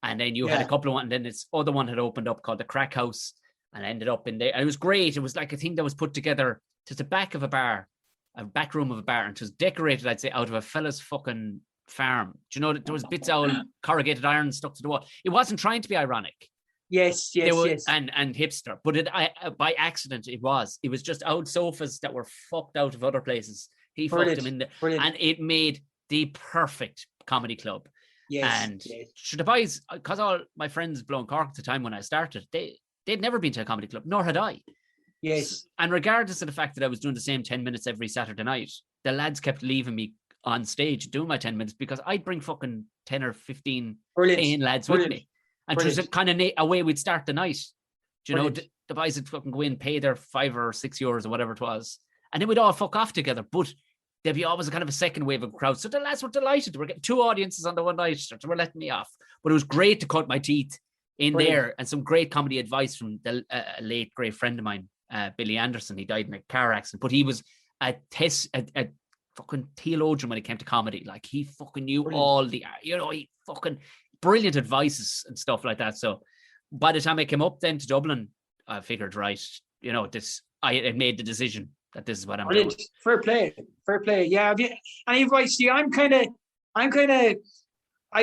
and then you had a couple of one, and then this other one had opened up called the Crack House, and ended up in there. And it was great. It was like a thing that was put together to the back of a bar, a back room of a bar, and it was decorated, I'd say, out of a fella's fucking farm. Do you know that there was bits of corrugated iron stuck to the wall? It wasn't trying to be ironic. Yes. And hipster, but by accident it was just old sofas that were fucked out of other places. He fucked them in there, and it made the perfect comedy club. Should the boys, because all my friends blown Cork at the time when I started, they'd never been to a comedy club, nor had I. Yes. And regardless of the fact that I was doing the same 10 minutes every Saturday night, the lads kept leaving me on stage doing my 10 minutes because I'd bring fucking 10 or 15 paying lads with me. And it was a kind of a way we'd start the night. Do you know, the boys would fucking go in, pay their €5 or €6 or whatever it was, and then we'd all fuck off together. But there'd be always a kind of a second wave of crowd. So the lads were delighted. We're getting 2 audiences on the one night. So we're letting me off. But it was great to cut my teeth in there, and some great comedy advice from the late great friend of mine, Billy Anderson. He died in a car accident, but he was a fucking theologian when it came to comedy. Like, he fucking knew all the, you know, he fucking brilliant advices and stuff like that. So by the time I came up then to Dublin, I figured, right, you know, I had made the decision that this is what I'm doing. Fair play. Yeah. Any advice? See, I have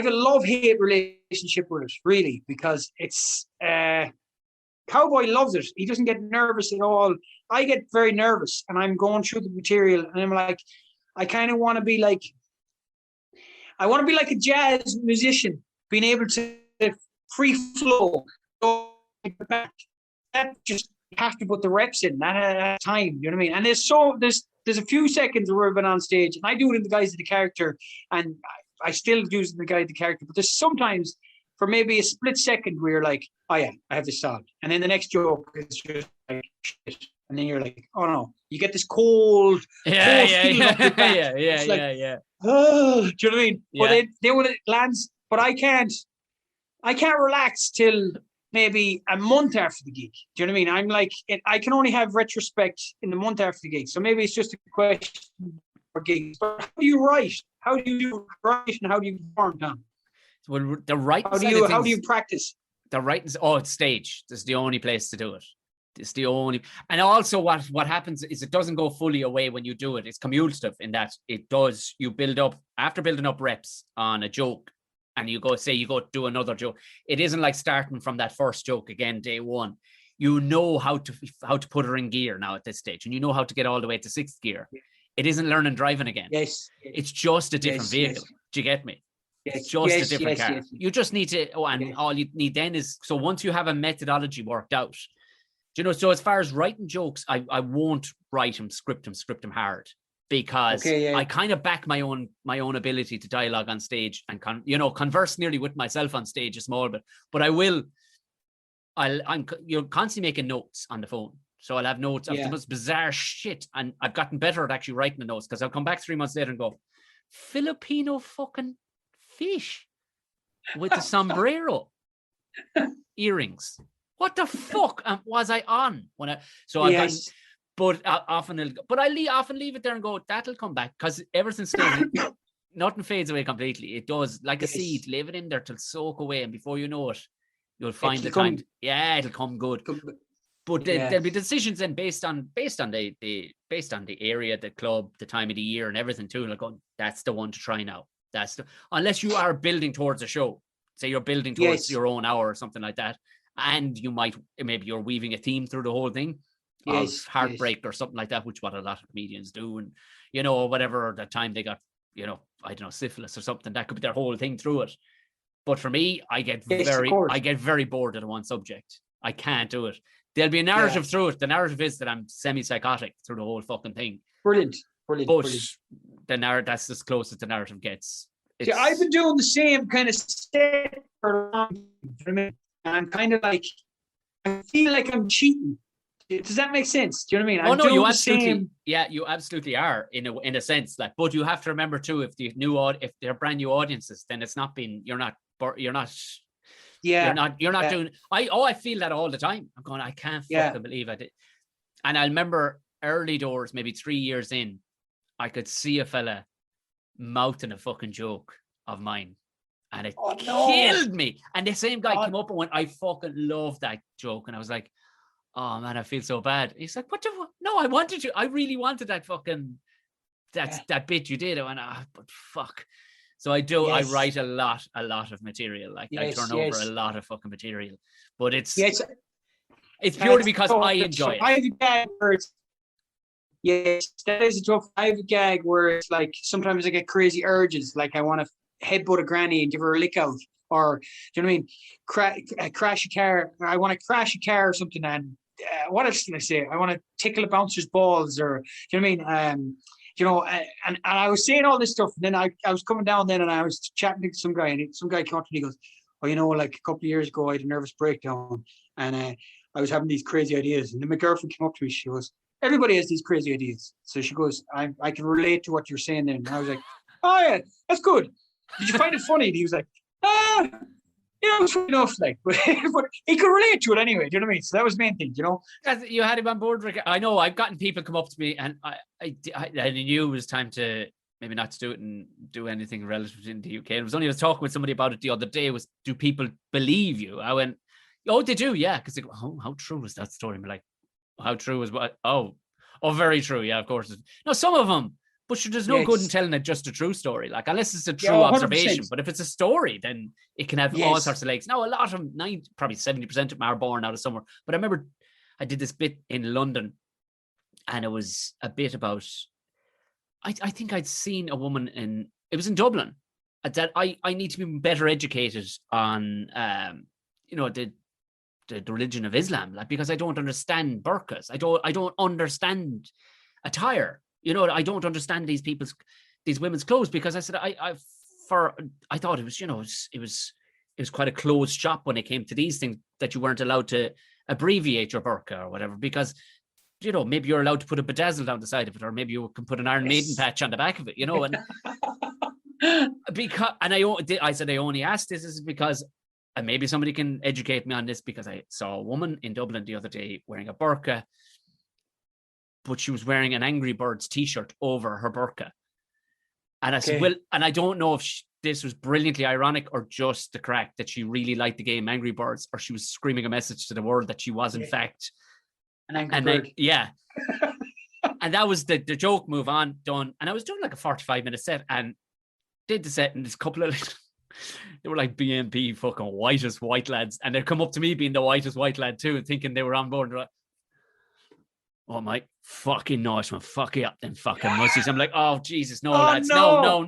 a love-hate relationship with it, really, because it's Cowboy loves it. He doesn't get nervous at all. I get very nervous, and I'm going through the material, and I'm like, I kind of want to be like a jazz musician, being able to free flow. That just have to put the reps in that time. You know what I mean? And there's a few seconds where I've been on stage, and I do it in the guise of the character, and I still do it in the guise of the character. But there's sometimes for maybe a split second where you're like, oh yeah, I have this solved, and then the next joke is just like shit. And then you're like, oh no, you get this cold feel up your back. Oh, do you know what I mean? Yeah. But then when it lands, but I can't relax till maybe a month after the gig. Do you know what I mean? I'm like, I can only have retrospect in the month after the gig. So maybe it's just a question for gigs. But how do you write? How do you write, and how do you perform, Tom? Well, the writing. How do you practice? The writing. It's stage. That's the only place to do it. It's the only, and also what happens is it doesn't go fully away when you do it. It's cumulative in that it does. You build up after building up reps on a joke, and you go do another joke. It isn't like starting from that first joke again day one. You know how to put her in gear now at this stage, and you know how to get all the way to 6th gear. It isn't learning driving again. Yes, it's just a different vehicle. Yes. Do you get me? It's just a different car. Yes. You just need to, all you need then is, so once you have a methodology worked out, so as far as writing jokes, I won't write them, script them hard, because I kind of back my own ability to dialogue on stage and converse nearly with myself on stage a small bit, but I'm constantly making notes on the phone. So I'll have notes of the most bizarre shit, and I've gotten better at actually writing the notes, because I'll come back 3 months later and go, Filipino fucking fish with the sombrero earrings. What the fuck was I on when I? So I often leave it there and go, that'll come back, because everything stays. Nothing fades away completely. It does, like a seed. Leave it in there till soak away, and before you know it, you'll find the time. It'll come good. But there'll be decisions then based on the area, the club, the time of the year, and everything too. Like, that's the one to try now. Unless you are building towards a show. Say you're building towards your own hour or something like that, and maybe you're weaving a theme through the whole thing of heartbreak or something like that, which what a lot of comedians do, and whatever that time they got, I don't know, syphilis or something, that could be their whole thing through it. But for me, I get very bored of the one subject. I can't do it. There'll be a narrative through it. The narrative is that I'm semi-psychotic through the whole fucking thing. Brilliant. But the narrative, that's as close as the narrative gets. See, I've been doing the same kind of set for a long time. And I'm kind of like, I feel like I'm cheating. Does that make sense? Do you know what I mean? You absolutely, you absolutely are in a sense. Like, but you have to remember too, if they're brand new audiences, then it's not been. You're not doing. I feel that all the time. I'm going, I can't fucking believe I did. And I remember early doors, maybe 3 years in, I could see a fella mouthing a fucking joke of mine, and it killed me. And the same guy came up and went, I fucking love that joke. And I was like, oh man, I feel so bad. He's like, I really wanted that fucking that bit you did. I went, but fuck. So I do. I write a lot of material. Like, I turn over a lot of fucking material, but it's purely because I enjoy it. I have a gag where that is a joke. I have a gag where it's like, sometimes I get crazy urges, like I want to headbutt a granny and give her a lick out, or, do you know what I mean? Crash a car. I want to crash a car or something, and what else can I say? I want to tickle a bouncer's balls, or, do you know what I mean? And I was saying all this stuff, and then I was coming down then, and I was chatting to some guy, and some guy came up to me, he goes, like a couple of years ago, I had a nervous breakdown, and I was having these crazy ideas. And then my girlfriend came up to me, she goes, everybody has these crazy ideas. So she goes, I can relate to what you're saying then. And I was like, oh yeah, that's good. Did you find it funny? And he was like, it was funny enough, like, but he could relate to it anyway. Do you know what I mean? So that was the main thing, You had him on board. I know I've gotten people come up to me, and I knew it was time to maybe not to do it and do anything relative in the UK. I was talking with somebody about it the other day. Was, do people believe you? I went, oh, they do, yeah. Because they go, how true was that story? I'm like, how true was what? Oh, very true. Yeah, of course. No, some of them. But there's no good in telling it just a true story, like, unless it's a true observation. But if it's a story, then it can have all sorts of legs. Now, a lot of them, probably 70% of them are born out of somewhere. But I remember I did this bit in London, and it was a bit about, I think I'd seen a woman it was in Dublin, that I need to be better educated on, the religion of Islam, like, because I don't understand burqas. I don't understand attire. I don't understand these women's clothes, because I said I thought it was, it was quite a closed shop when it came to these things, that you weren't allowed to abbreviate your burqa or whatever, because maybe you're allowed to put a bedazzle down the side of it, or maybe you can put an Iron Maiden patch on the back of it, and because, and I said I only asked this is because, and maybe somebody can educate me on this, because I saw a woman in Dublin the other day wearing a burqa, but she was wearing an Angry Birds t-shirt over her burqa. And I said, well, and I don't know if this was brilliantly ironic or just the crack that she really liked the game Angry Birds, or she was screaming a message to the world that she was in fact an Angry Bird. And that was the joke, move on, done. And I was doing like a 45-minute set, and did the set, and this couple of they were like BNP fucking whitest white lads, and they'd come up to me being the whitest white lad too, and thinking they were on board. They're like, oh my fucking nice one, fuck it up then fucking mussies. I'm like, oh Jesus, no, lads, no.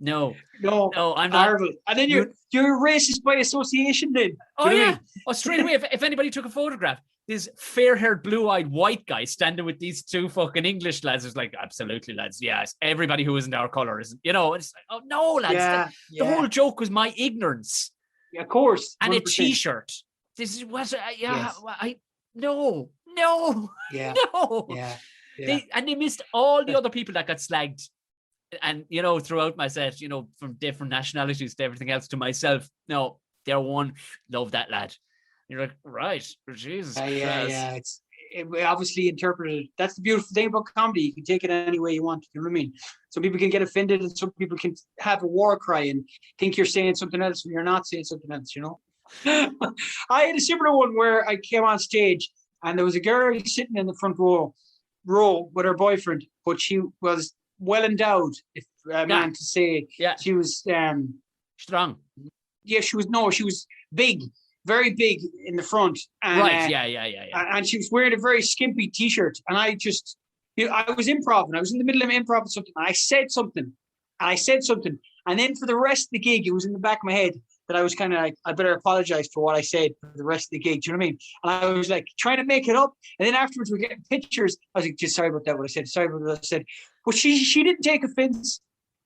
No, No, I'm not. horrible. And then you're racist by association then. Oh, yeah. Oh, straight away, if anybody took a photograph, this fair-haired, blue-eyed white guy standing with these two fucking English lads is like, absolutely, lads. Yes, everybody who isn't our color isn't. It's like, oh, no, lads. The whole joke was my ignorance. Yeah, of course. 100%. And a T-shirt. This is what, no. Yeah. No. Yeah. They missed all the other people that got slagged. And, throughout my set, from different nationalities to everything else to myself, no, they're one, love that lad. You're like, right, Jesus Christ. Yeah. We obviously interpreted. That's the beautiful thing about comedy. You can take it any way you want. You know what I mean? Some people can get offended and some people can have a war cry and think you're saying something else when you're not saying something else, I had a similar one where I came on stage and there was a girl sitting in the front row with her boyfriend, but she was well endowed, if a man to say. Yeah. She was strong. Yeah, she was big, very big in the front. And, right, yeah. And she was wearing a very skimpy t-shirt. And I was improv, and I was in the middle of improv something, and I said something. And then for the rest of the gig, it was in the back of my head that I was kind of like, I better apologize for what I said for the rest of the gig. Do you know what I mean? And I was like trying to make it up. And then afterwards we're getting pictures. I was like, just sorry about that, what I said. Sorry about what I said. But she didn't take offense.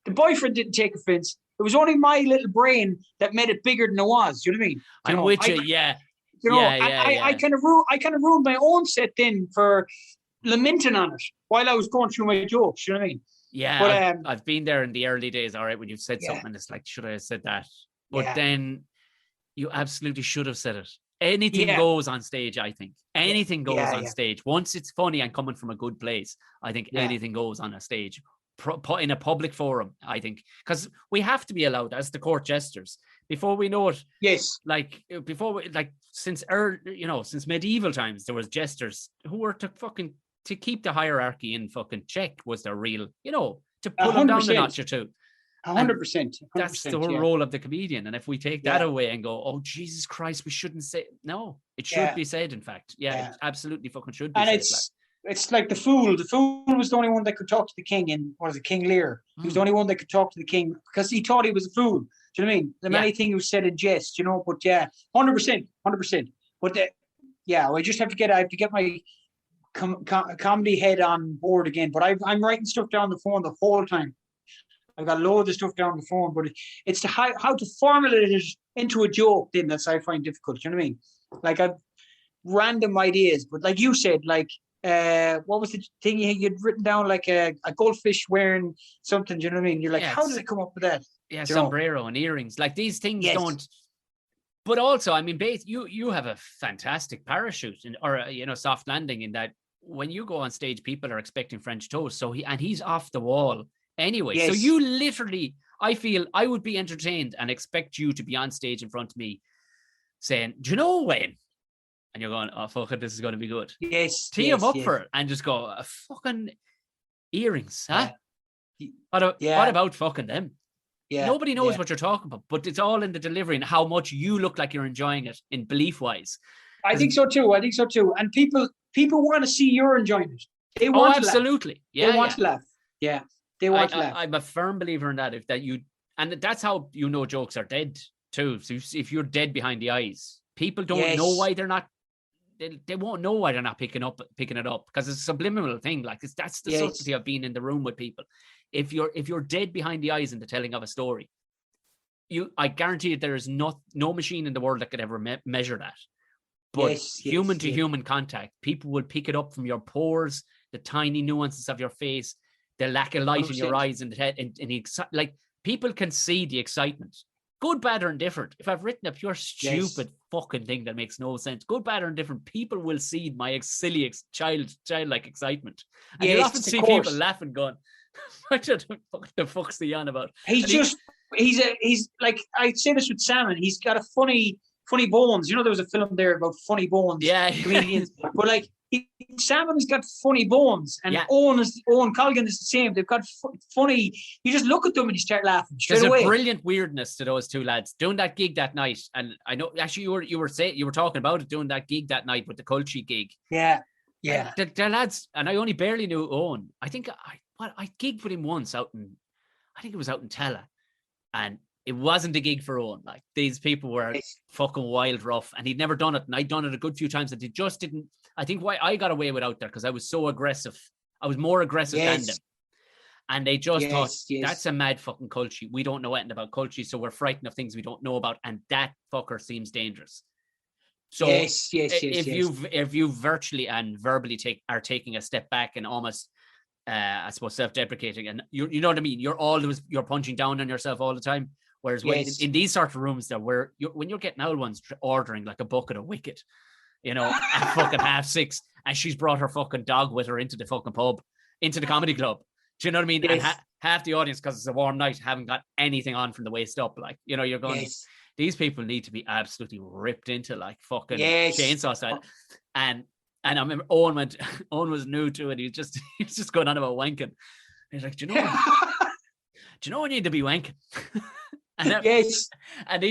The boyfriend didn't take offense. It was only my little brain that made it bigger than it was. Do you know what I mean? I'm with you, yeah. I kind of ruined my own set then for lamenting on it while I was going through my jokes. You know what I mean? Yeah, but, I've been there in the early days, all right, when you've said something, it's like, should I have said that? But then you absolutely should have said it. Anything goes on stage, I think. Anything goes on stage. Once it's funny and coming from a good place, I think anything goes on a stage. In a public forum, I think. Because we have to be allowed as the court jesters. Before we know it, since medieval times, there was jesters who were to keep the hierarchy in fucking check was their real, to pull them down a notch or two. 100%. That's the whole role of the comedian. And if we take that away and go, oh, Jesus Christ, we shouldn't say, no, it should be said, in fact. Yeah, it absolutely fucking should be and said. It's like the fool. The fool was the only one that could talk to the king in, King Lear. He was the only one that could talk to the king because he thought he was a fool. Do you know what I mean? The many things was said in jest, but 100%. But I just have to get my comedy head on board again. But I'm writing stuff down the phone the whole time. I've got loads of stuff down the phone, but it's how to formulate it into a joke then that's I find difficult. Do you know what I mean? Like I've random ideas, but like you said, like what was the thing you'd written down, like a goldfish wearing something? Do you know what I mean? You're like, how did I come up with that? Yeah, sombrero and earrings. Like these things don't. But also, I mean, you have a fantastic parachute or soft landing in that when you go on stage, people are expecting French toast. So he's off the wall. Anyway, so you literally, I feel I would be entertained and expect you to be on stage in front of me saying, do you know when? And you're going, oh, fuck it, this is going to be good. Yes. Tee him up for it and just go, fucking earrings, huh? What about fucking them? Yeah. Nobody knows what you're talking about, but it's all in the delivery and how much you look like you're enjoying it in belief-wise. I think so too. And people want to see you're enjoying it. They want to absolutely. Laugh. Yeah, they want to laugh. Yeah. They want to laugh. I'm a firm believer in that. And that's how jokes are dead too. So if you're dead behind the eyes, people don't know why they're not. They won't know why they're not picking it up because it's a subliminal thing. Like that's the subtlety of being in the room with people. If you're dead behind the eyes in the telling of a story, I guarantee you there is no machine in the world that could ever measure that. But human to human contact, people will pick it up from your pores, the tiny nuances of your face, the lack of light 100%. In your eyes and the head, and like people can see the excitement, good, bad, or indifferent. If I've written a pure stupid fucking thing that makes no sense, good, bad, or indifferent, people will see my silly childlike excitement, and you often see people laughing, going, "What the fuck's he on about?" He's like, I'd say this with Salmon. He's got a funny bones. There was a film there about funny bones. Yeah, comedians, but like. Salmon's got funny bones, and Owen Colgan is the same. They've got funny. You just look at them and you start laughing straight away. There's a brilliant weirdness to those two lads doing that gig that night, and I know actually you were talking about it, doing that gig that night with the Culture gig. Yeah. The lads, and I only barely knew Owen. I think I gigged with him once I think it was out in Tella, And it wasn't a gig for Owen. Like, these people were fucking wild rough, and he'd never done it. And I'd done it a good few times, and they just didn't. I think why I got away with out there because I was so aggressive. I was more aggressive than them. And they just thought, that's a mad fucking culture. We don't know anything about culture, so we're frightened of things we don't know about. And that fucker seems dangerous. So if you virtually and verbally are taking a step back and almost, I suppose, self-deprecating, and you know what I mean, you're punching down on yourself all the time. Whereas when in these sort of rooms that when you're getting old ones ordering like a bucket of Wicked, you know, at fucking 6:30, and she's brought her fucking dog with her into the fucking pub, into the comedy club. Do you know what I mean? And half the audience, because it's a warm night, haven't got anything on from the waist up. Like, you know, you're going, these people need to be absolutely ripped into like fucking chainsaw style. And I remember Owen was new to it. He was just going on about wanking. He's like, do you know I need to be wanking? And these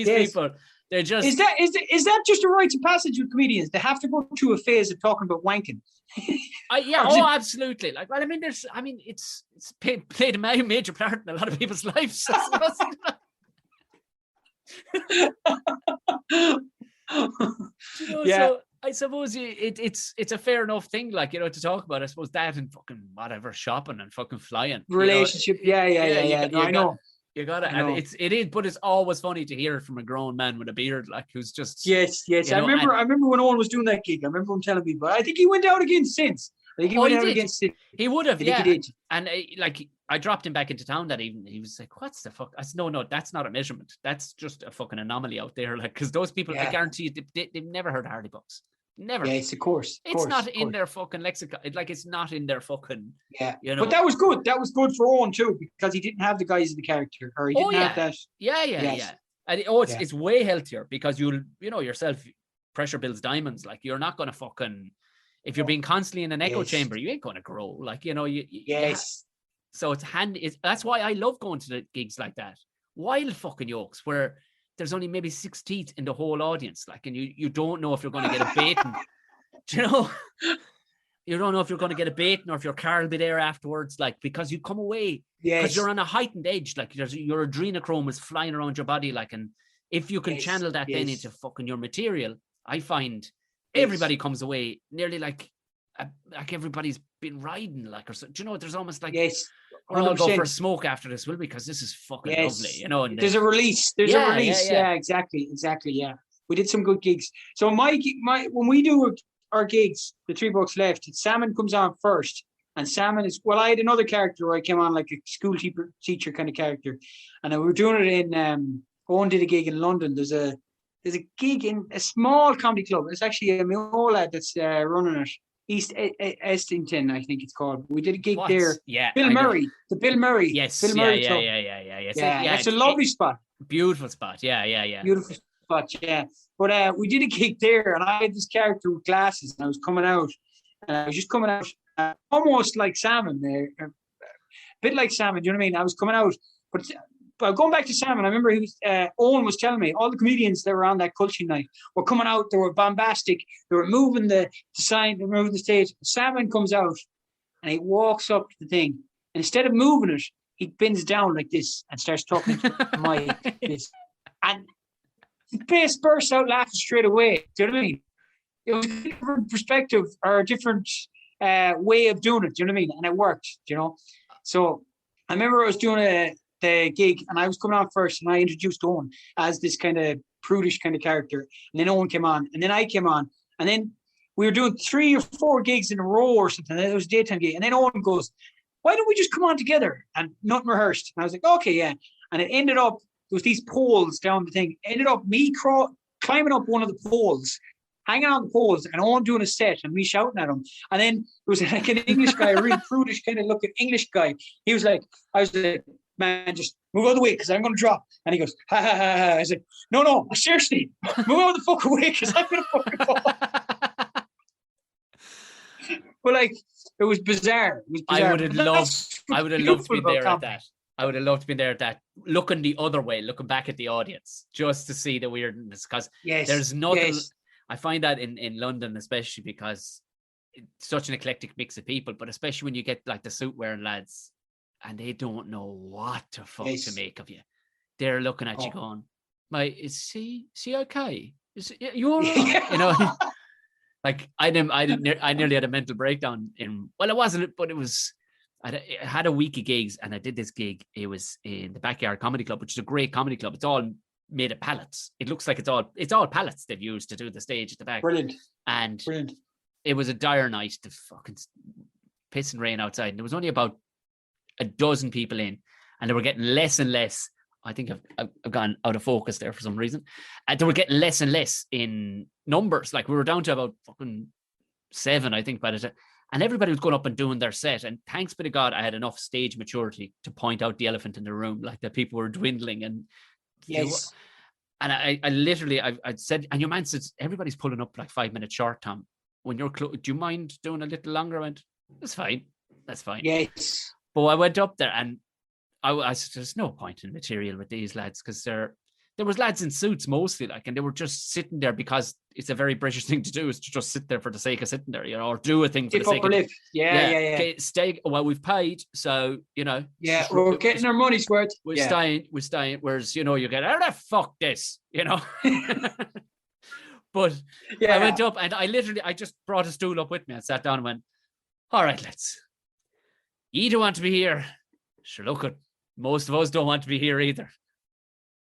people, they're just is that just a rite of passage with comedians? They have to go through a phase of talking about wanking. Absolutely. Like, well, I mean, it's played a major part in a lot of people's lives. So I suppose it's a fair enough thing, like, you know, to talk about. I suppose that and fucking whatever, shopping and fucking flying, relationship. I know. You got it, and it is, but it's always funny to hear it from a grown man with a beard, like, who's just I remember when Owen was doing that gig. I remember him telling me, but I think he went out again since. He went out again since. He would have, He did. And like, I dropped him back into town that evening. He was like, "What's the fuck?" I said, "No, that's not a measurement. That's just a fucking anomaly out there." Like, because those people, I guarantee you, they've never heard Hardy Bucks. Never. Yes, of course. It's not in their fucking lexicon. It's not in their fucking. Yeah. You know. But that was good. That was good for Owen too, because he didn't have the guys in the character, or he didn't have that. Yeah. And it's way healthier because you know yourself. Pressure builds diamonds. Like, you're not going to fucking. If you're being constantly in an echo chamber, you ain't going to grow. Like, you know, so it's handy. That's why I love going to the gigs like that. Wild fucking yokes where there's only maybe 6 teeth in the whole audience. Like, and you don't know if you're going to get a baiting. Do you know? You don't know if you're going to get a baiting or if your car will be there afterwards. Like, because you come away because you're on a heightened edge. Like, your adrenochrome is flying around your body. Like, and if you can channel that then into fucking your material, I find everybody comes away nearly like everybody's been riding, like, or so. Do you know? There's almost like we'll all go for a smoke after this, will we? Because this is fucking lovely, you know. And there's a release. Yeah, exactly. Yeah, we did some good gigs. So my when we do our gigs, the Three Bucks Left, Salmon comes on first, and Salmon is I had another character where I came on like a school teacher kind of character, and we were doing it in Owen did a gig in London. There's a gig in a small comedy club. It's actually a Miola that's running it. East Estington, I think it's called. We did a gig there. Yeah, Bill Murray. Bill Murray Club. Yeah, it's a lovely spot. Beautiful spot. Yeah. Beautiful spot. Yeah, but we did a gig there, and I had this character with glasses, and I was coming out, and I was just coming out almost like Salmon there, a bit like Salmon. Do you know what I mean? I was coming out, but going back to Salmon, I remember Owen was telling me all the comedians that were on that culture night were coming out. They were bombastic. They were moving the sign. They were moving the stage. Salmon comes out and he walks up to the thing. And instead of moving it, he bends down like this and starts talking to the mic like this. And the bass bursts out laughing straight away. Do you know what I mean? It was a different perspective or a different way of doing it. Do you know what I mean? And it worked, you know. So I remember I was doing the gig, and I was coming on first, and I introduced Owen as this kind of prudish kind of character, and then Owen came on, and then I came on, and then we were doing 3 or 4 gigs in a row or something. It was a daytime gig, and then Owen goes, "Why don't we just come on together?" And nothing rehearsed. And I was like, "Okay, yeah." And it ended up there was these poles down the thing. It ended up me climbing up one of the poles, hanging on the poles, and Owen doing a set, and me shouting at him. And then there was like an English guy, a really prudish kind of looking English guy. He was like, I was like, "Man, just move out of the way because I'm going to drop." And he goes, "Ha ha ha ha." I was like, No, seriously, move out of the fuck away because I'm going to fucking fall. But like, it was bizarre. I would have loved to be there at that. I would have loved to be there at that, looking the other way, looking back at the audience, just to see the weirdness. Because there's nothing. I find that in London, especially because it's such an eclectic mix of people, but especially when you get like the suit wearing lads, and they don't know what to fuck to make of you. they're looking at you Oh. going, "Mate, is he okay? Is you all right?" You know, like I nearly had a mental breakdown. It wasn't, but it was. I had a week of gigs, and I did this gig. It was in the Backyard Comedy Club, which is a great comedy club. It's all made of pallets. It looks like it's all pallets they've used to do the stage at the back. Brilliant. And Brilliant. it was a dire night. The fucking piss and rain outside, and there was only about a dozen people in, and they were getting less and less. I think I've gone out of focus there for some reason. And they were getting less and less in numbers. Like we were down to about fucking 7, I think, by the time. And everybody was going up and doing their set. And thanks be to God, I had enough stage maturity to point out the elephant in the room, like that people were dwindling. And yes. And I literally, I said, and your man says, everybody's pulling up like 5 minutes short, Tom. When you're do you mind doing a little longer? I went, that's fine. That's fine. Yes. But I went up there and I said, there's no point in material with these lads because there was lads in suits mostly, like, and they were just sitting there because it's a very British thing to do, is to just sit there for the sake of sitting there, you know, or do a thing for the sake of it. Yeah. Okay, stay. Well, we've paid, so you know. Yeah, we're getting our money's worth. We're staying. Whereas you know, you get out of fuck this, you know. But I went up and I just brought a stool up with me and sat down and went, all right, lads. You don't want to be here. Sure, look, most of us don't want to be here either.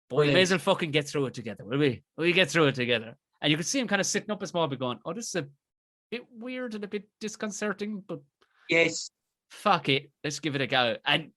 But we may as well fucking get through it together, will we? We get through it together. And you could see him kind of sitting up a small bit going, oh, this is a bit weird and a bit disconcerting, but yes, fuck it. Let's give it a go. And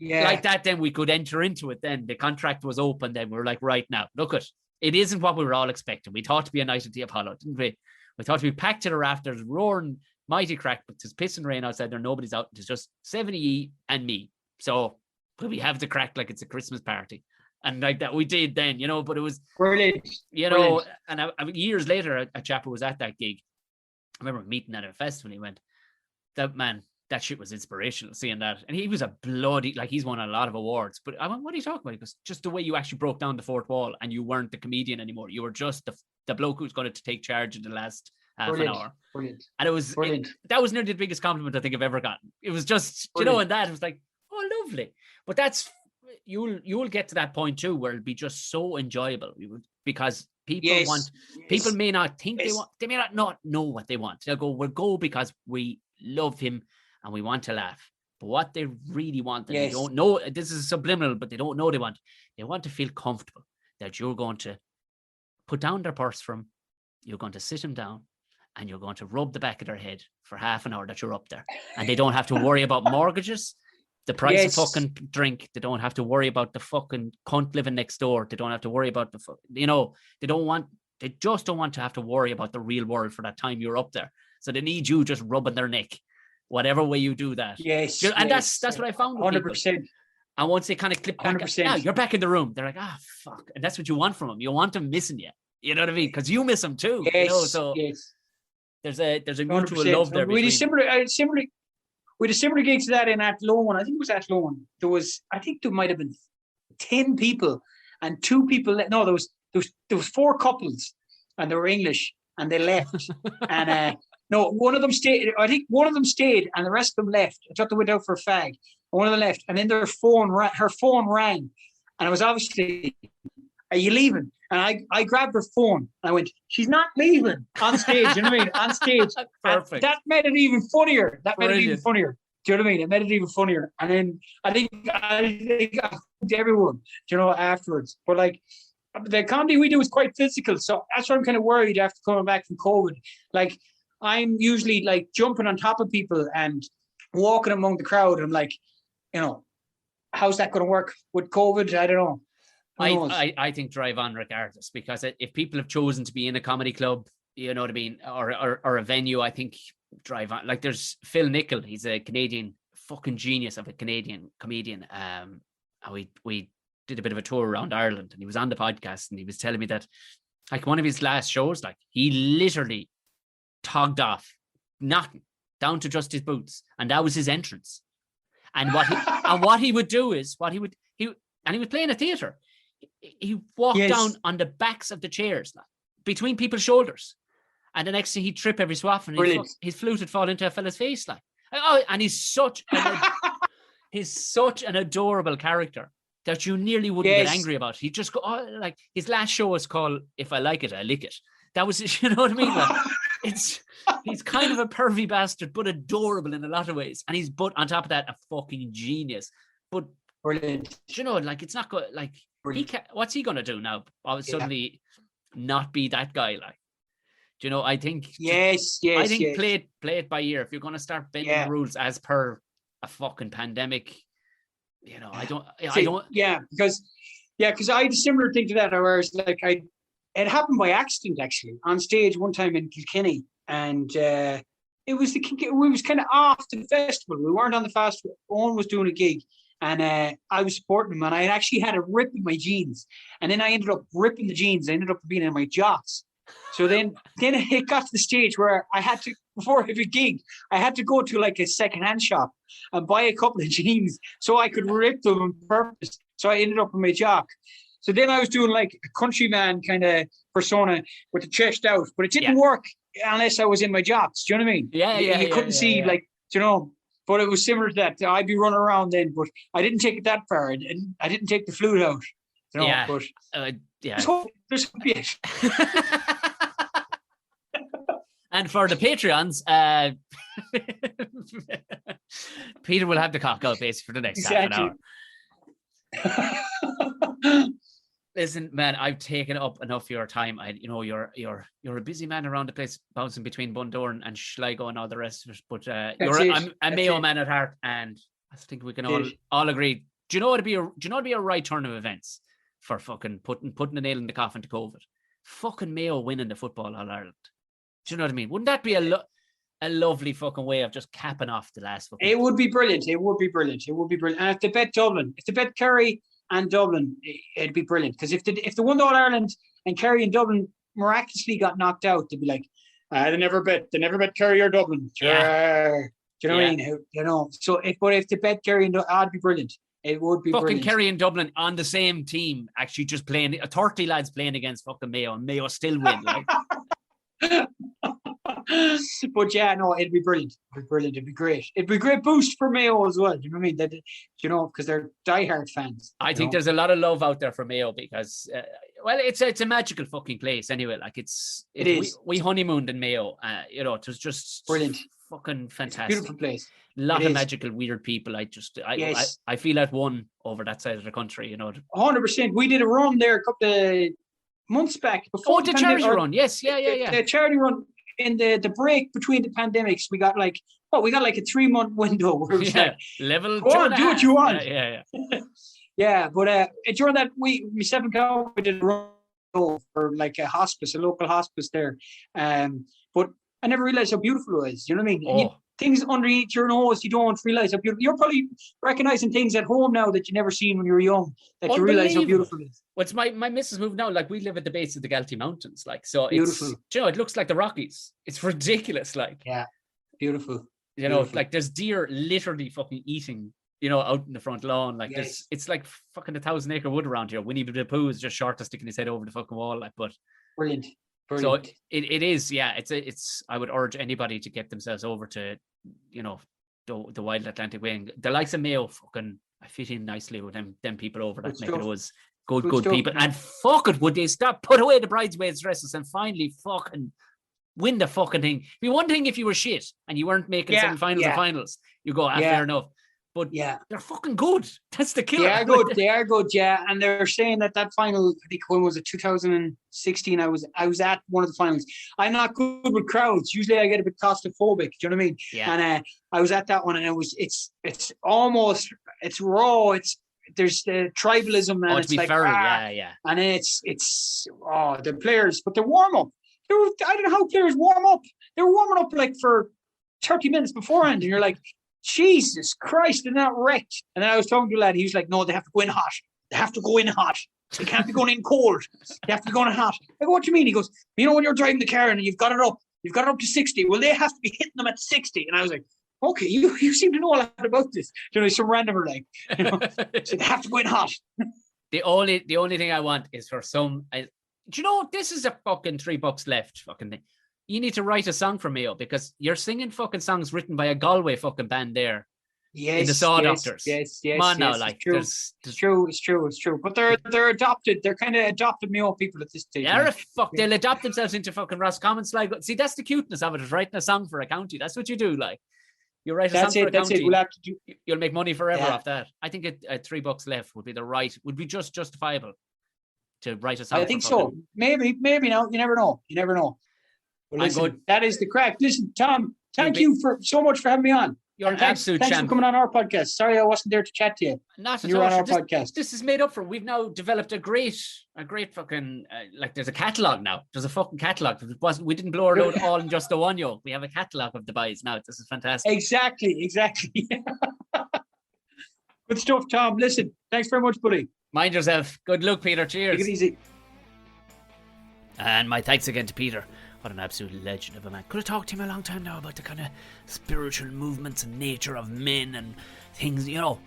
like that, then we could enter into it. Then the contract was open. Then we were like, right now, look it isn't what we were all expecting. We thought to be a night at the Apollo, didn't we? We thought to be packed to the rafters, roaring mighty crack, but there's piss and rain outside there. Nobody's out. There's just 70 and me. So we have to crack like it's a Christmas party. And like that, we did then, you know, but it was brilliant, you know. And years later, a chap who was at that gig, I remember meeting at a festival. He went, that shit was inspirational, seeing that. And he was a bloody, like, he's won a lot of awards. But I went, what are you talking about? He goes, just the way you actually broke down the fourth wall and you weren't the comedian anymore. You were just the bloke who's going to take charge in the last half an hour. Brilliant. And it was, that was nearly the biggest compliment I think I've ever gotten. It was just, you know, and that it was like, oh, lovely. But that's, you'll get to that point too, where it'll be just so enjoyable because people people may not think they want, they may not know what they want. They'll we'll go because we love him and we want to laugh. But what they really want, and they don't know, this is subliminal, but they don't know they want to feel comfortable, that you're going to put down their purse for them, you're going to sit them down, and you're going to rub the back of their head for half an hour that you're up there. And they don't have to worry about mortgages, the price of fucking drink. They don't have to worry about the fucking cunt living next door. They don't have to worry about they just don't want to have to worry about the real world for that time you're up there. So they need you just rubbing their neck, whatever way you do that. That's what I found with 100%. People. And once they kind of clip back, now you're back in the room. They're like, fuck. And that's what you want from them. You want them missing you. You know what I mean? Because you miss them too. Yes, you know? So there's a mutual 100%. love there. We had a similar gig to that in Athlone. I think it was Athlone. I think there might have been 10 people and 2 people. No, there was 4 couples and they were English and they left. And no, one of them stayed. I think one of them stayed and the rest of them left. I thought they went out for a fag. And one of them left. And then her phone rang. And it was obviously, are you leaving? And I grabbed her phone and I went, she's not leaving on stage. You know what I mean? On stage. Perfect. That made it even funnier. Do you know what I mean? It made it even funnier. And then I think I to everyone, you know, afterwards. But like the comedy we do is quite physical. So that's why I'm kind of worried after coming back from COVID. Like I'm usually like jumping on top of people and walking among the crowd. I'm like, you know, how's that going to work with COVID? I don't know. I think drive on regardless, because if people have chosen to be in a comedy club, you know what I mean, or a venue, I think drive on. Like there's Phil Nichol, he's a Canadian fucking genius of a Canadian comedian. And we did a bit of a tour around Ireland, and he was on the podcast, and he was telling me that like one of his last shows, like he literally togged off nothing down to just his boots, and that was his entrance. And what he would do is he was playing a theater. He walked down on the backs of the chairs, like, between people's shoulders, and the next thing he'd trip every so often. His flute would fall into a fella's face, like, oh, and he's such an adorable character. that you nearly wouldn't get angry about. He'd just go, oh, like his last show was called "If I Like It, I Lick It." That was, you know what I mean? Like, he's kind of a pervy bastard, but adorable in a lot of ways. And he's, but on top of that, a fucking genius. But brilliant. You know, like it's not good. Like what's he gonna do now? Suddenly not be that guy. Like, do you know? I think play it by ear. If you're gonna start bending the rules as per a fucking pandemic, you know, I don't. Because I had a similar thing to that. Whereas like it happened by accident actually on stage one time in Kilkenny, and we was kind of off the festival. We weren't on the festival. Owen was doing a gig. And I was supporting him, and I actually had a rip in my jeans. And then I ended up ripping the jeans. I ended up being in my jocks. So then it got to the stage where I had to, before every gig, I had to go to like a secondhand shop and buy a couple of jeans so I could rip them on purpose. So I ended up in my jock. So then I was doing like a countryman kind of persona with the chest out, but it didn't work unless I was in my jocks. Do you know what I mean? You couldn't see like, you know. But it was similar to that. I'd be running around then, but I didn't take it that far. And I didn't take the flute out. You know, but there's hope yet. And for the Patreons, Peter will have the cock out basically for the next half an hour. Listen, man, I've taken up enough of your time. You're a busy man around the place, bouncing between Bundoran and Sligo and all the rest of it. But I'm a Mayo man at heart, and I think we can all agree. Do you know it'd be a right turn of events for fucking putting the nail in the coffin to COVID? Fucking Mayo winning the Football All Ireland. Do you know what I mean? Wouldn't that be a lovely fucking way of just capping off the last? It would be brilliant. It would be brilliant. And if they bet Dublin, if they bet Kerry and Dublin, it'd be brilliant. Because if they won the All Ireland and Kerry and Dublin miraculously got knocked out, they'd be like, they never bet Kerry or Dublin. Yeah. Do you know what I mean? You know. So if they bet Kerry and Dublin, it'd be brilliant. It would be fucking brilliant. Kerry and Dublin on the same team, actually just playing 30 lads playing against fucking Mayo, and Mayo still win. Like. But yeah, no, it'd be brilliant. It'd be great. It'd be a great boost for Mayo as well. Do you know what I mean? Because they're diehard fans. I think there's a lot of love out there for Mayo because, it's a magical fucking place anyway. Like it is. We honeymooned in Mayo. It was just brilliant, fucking fantastic, beautiful place. A lot of magical, weird people. I feel at one over that side of the country. You know, 100%. We did a run there a couple of months back before the charity run. Yes, the charity run. In the break between the pandemics, we got like a 3-month window where it was level. Go on, do what you want. Yeah. Yeah, but during that week, myself and Carl did a run for like a local hospice there. But I never realized how beautiful it was. You know what I mean? Things underneath your nose, you don't realize how beautiful. You're probably recognizing things at home now that you never seen when you were young. That you realize how beautiful it is. What's my missus moved now? Like we live at the base of the Galtee Mountains, like so. Beautiful. It looks like the Rockies. It's ridiculous, like. Yeah, beautiful. You know, like there's deer literally fucking eating. You know, out in the front lawn, like it's like fucking 1,000 acre wood around here. Winnie the Pooh is just short of sticking his head over the fucking wall, like. But brilliant. So it is, yeah. It's. I would urge anybody to get themselves over to, you know, the Wild Atlantic Way. And the likes of Mayo, fucking, I fit in nicely with them people over that neck of those good people. And fuck it, would they stop, put away the bridesmaids' dresses and finally fucking win the fucking thing? It'd be one thing if you were shit and you weren't making semi-finals or finals. You go, fair enough. But they're fucking good. That's the killer. They are good, yeah. And they're saying that final, I think when was it, 2016, I was at one of the finals. I'm not good with crowds. Usually I get a bit claustrophobic. Do you know what I mean? Yeah. And I was at that one, and it's almost, it's raw. There's the tribalism, and it's like feral, yeah. And it's the players, but they warm up. I don't know how players warm up. They were warming up like for 30 minutes beforehand, and you're like, Jesus Christ, they're not wrecked. And then I was talking to a lad, he was like, no, they have to go in hot. They have to go in hot. They can't be going in cold. They have to be going in hot. I go, what do you mean? He goes, you know, when you're driving the car and you've got it up to 60. Well, they have to be hitting them at 60. And I was like, okay, you seem to know a lot about this. You know, some randomer like, you know, so they have to go in hot. The only thing I want is for do you know, this is a fucking $3 left fucking thing. You need to write a song for Mayo because you're singing fucking songs written by a Galway fucking band there. Yes, in the Saw yes, Doctors. yes, Come on now, yes. like, It's true. It's true. It's true. But they're adopted. They're kind of adopted me old people at this stage. They'll adopt themselves into fucking Roscommons. Like, see, that's the cuteness of it, is writing a song for a county. That's what you do. Like, you write a song for a That's county. it. We'll have to do. You'll make money forever off that. I think at $3 left would be just justifiable to write a song. I think so. Maybe now. You never know. Well, listen, that is the crack. Listen, Tom, thank you so much for having me on. You're an absolute champ. Thanks for coming on our podcast. Sorry I wasn't there to chat to you. Not at all. You were on our podcast. This is made up for. We've now developed a great fucking like. There's a catalog now. There's a fucking catalog. We didn't blow our load all in just the one yoke. We have a catalog of the buys now. This is fantastic. Exactly. Good stuff, Tom. Listen, thanks very much, buddy. Mind yourself. Good luck, Peter. Cheers. Take it easy. And my thanks again to Peter. What an absolute legend of a man. Could have talked to him a long time now about the kind of spiritual movements and nature of men and things, you know.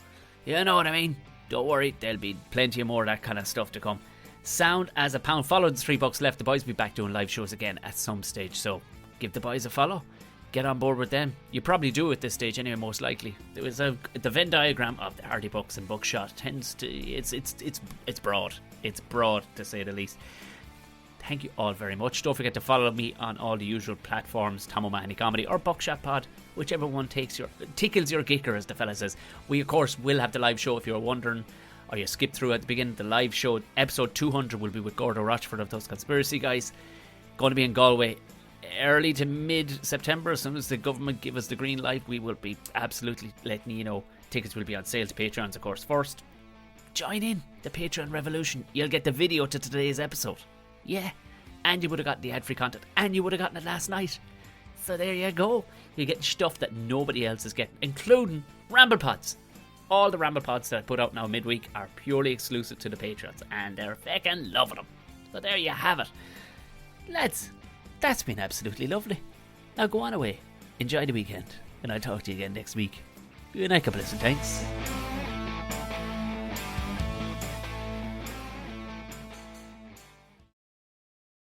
You know what I mean? Don't worry, there'll be plenty more of that kind of stuff to come. Sound as a pound. Follow the $3 left. The boys will be back doing live shows again at some stage. So give the boys a follow. Get on board with them. You probably do at this stage anyway, most likely. There was the Venn diagram of the Hardy Bucks and Buckshot tends to it's broad. It's broad, to say the least. Thank you all very much. Don't forget to follow me on all the usual platforms, Tom O'Mahony Comedy or Buckshot Pod, whichever one tickles your gicker, as the fella says. We, of course, will have the live show if you're wondering, or you skipped through at the beginning. The live show, episode 200, will be with Gordo Rochford of those conspiracy guys. Going to be in Galway early to mid-September. As soon as the government give us the green light, we will be absolutely letting you know. Tickets will be on sale to Patreons, of course, first. Join in the Patreon revolution. You'll get the video to today's episode. Yeah, and you would have gotten the ad-free content, and you would have gotten it last night. So there you go. You're getting stuff that nobody else is getting, including Ramble Pods. All the Ramble Pods that I put out now midweek are purely exclusive to the Patreons, and they're fucking loving them. So there you have it. Lads, that's been absolutely lovely. Now go on away, enjoy the weekend, and I'll talk to you again next week. Good night, couple of thanks.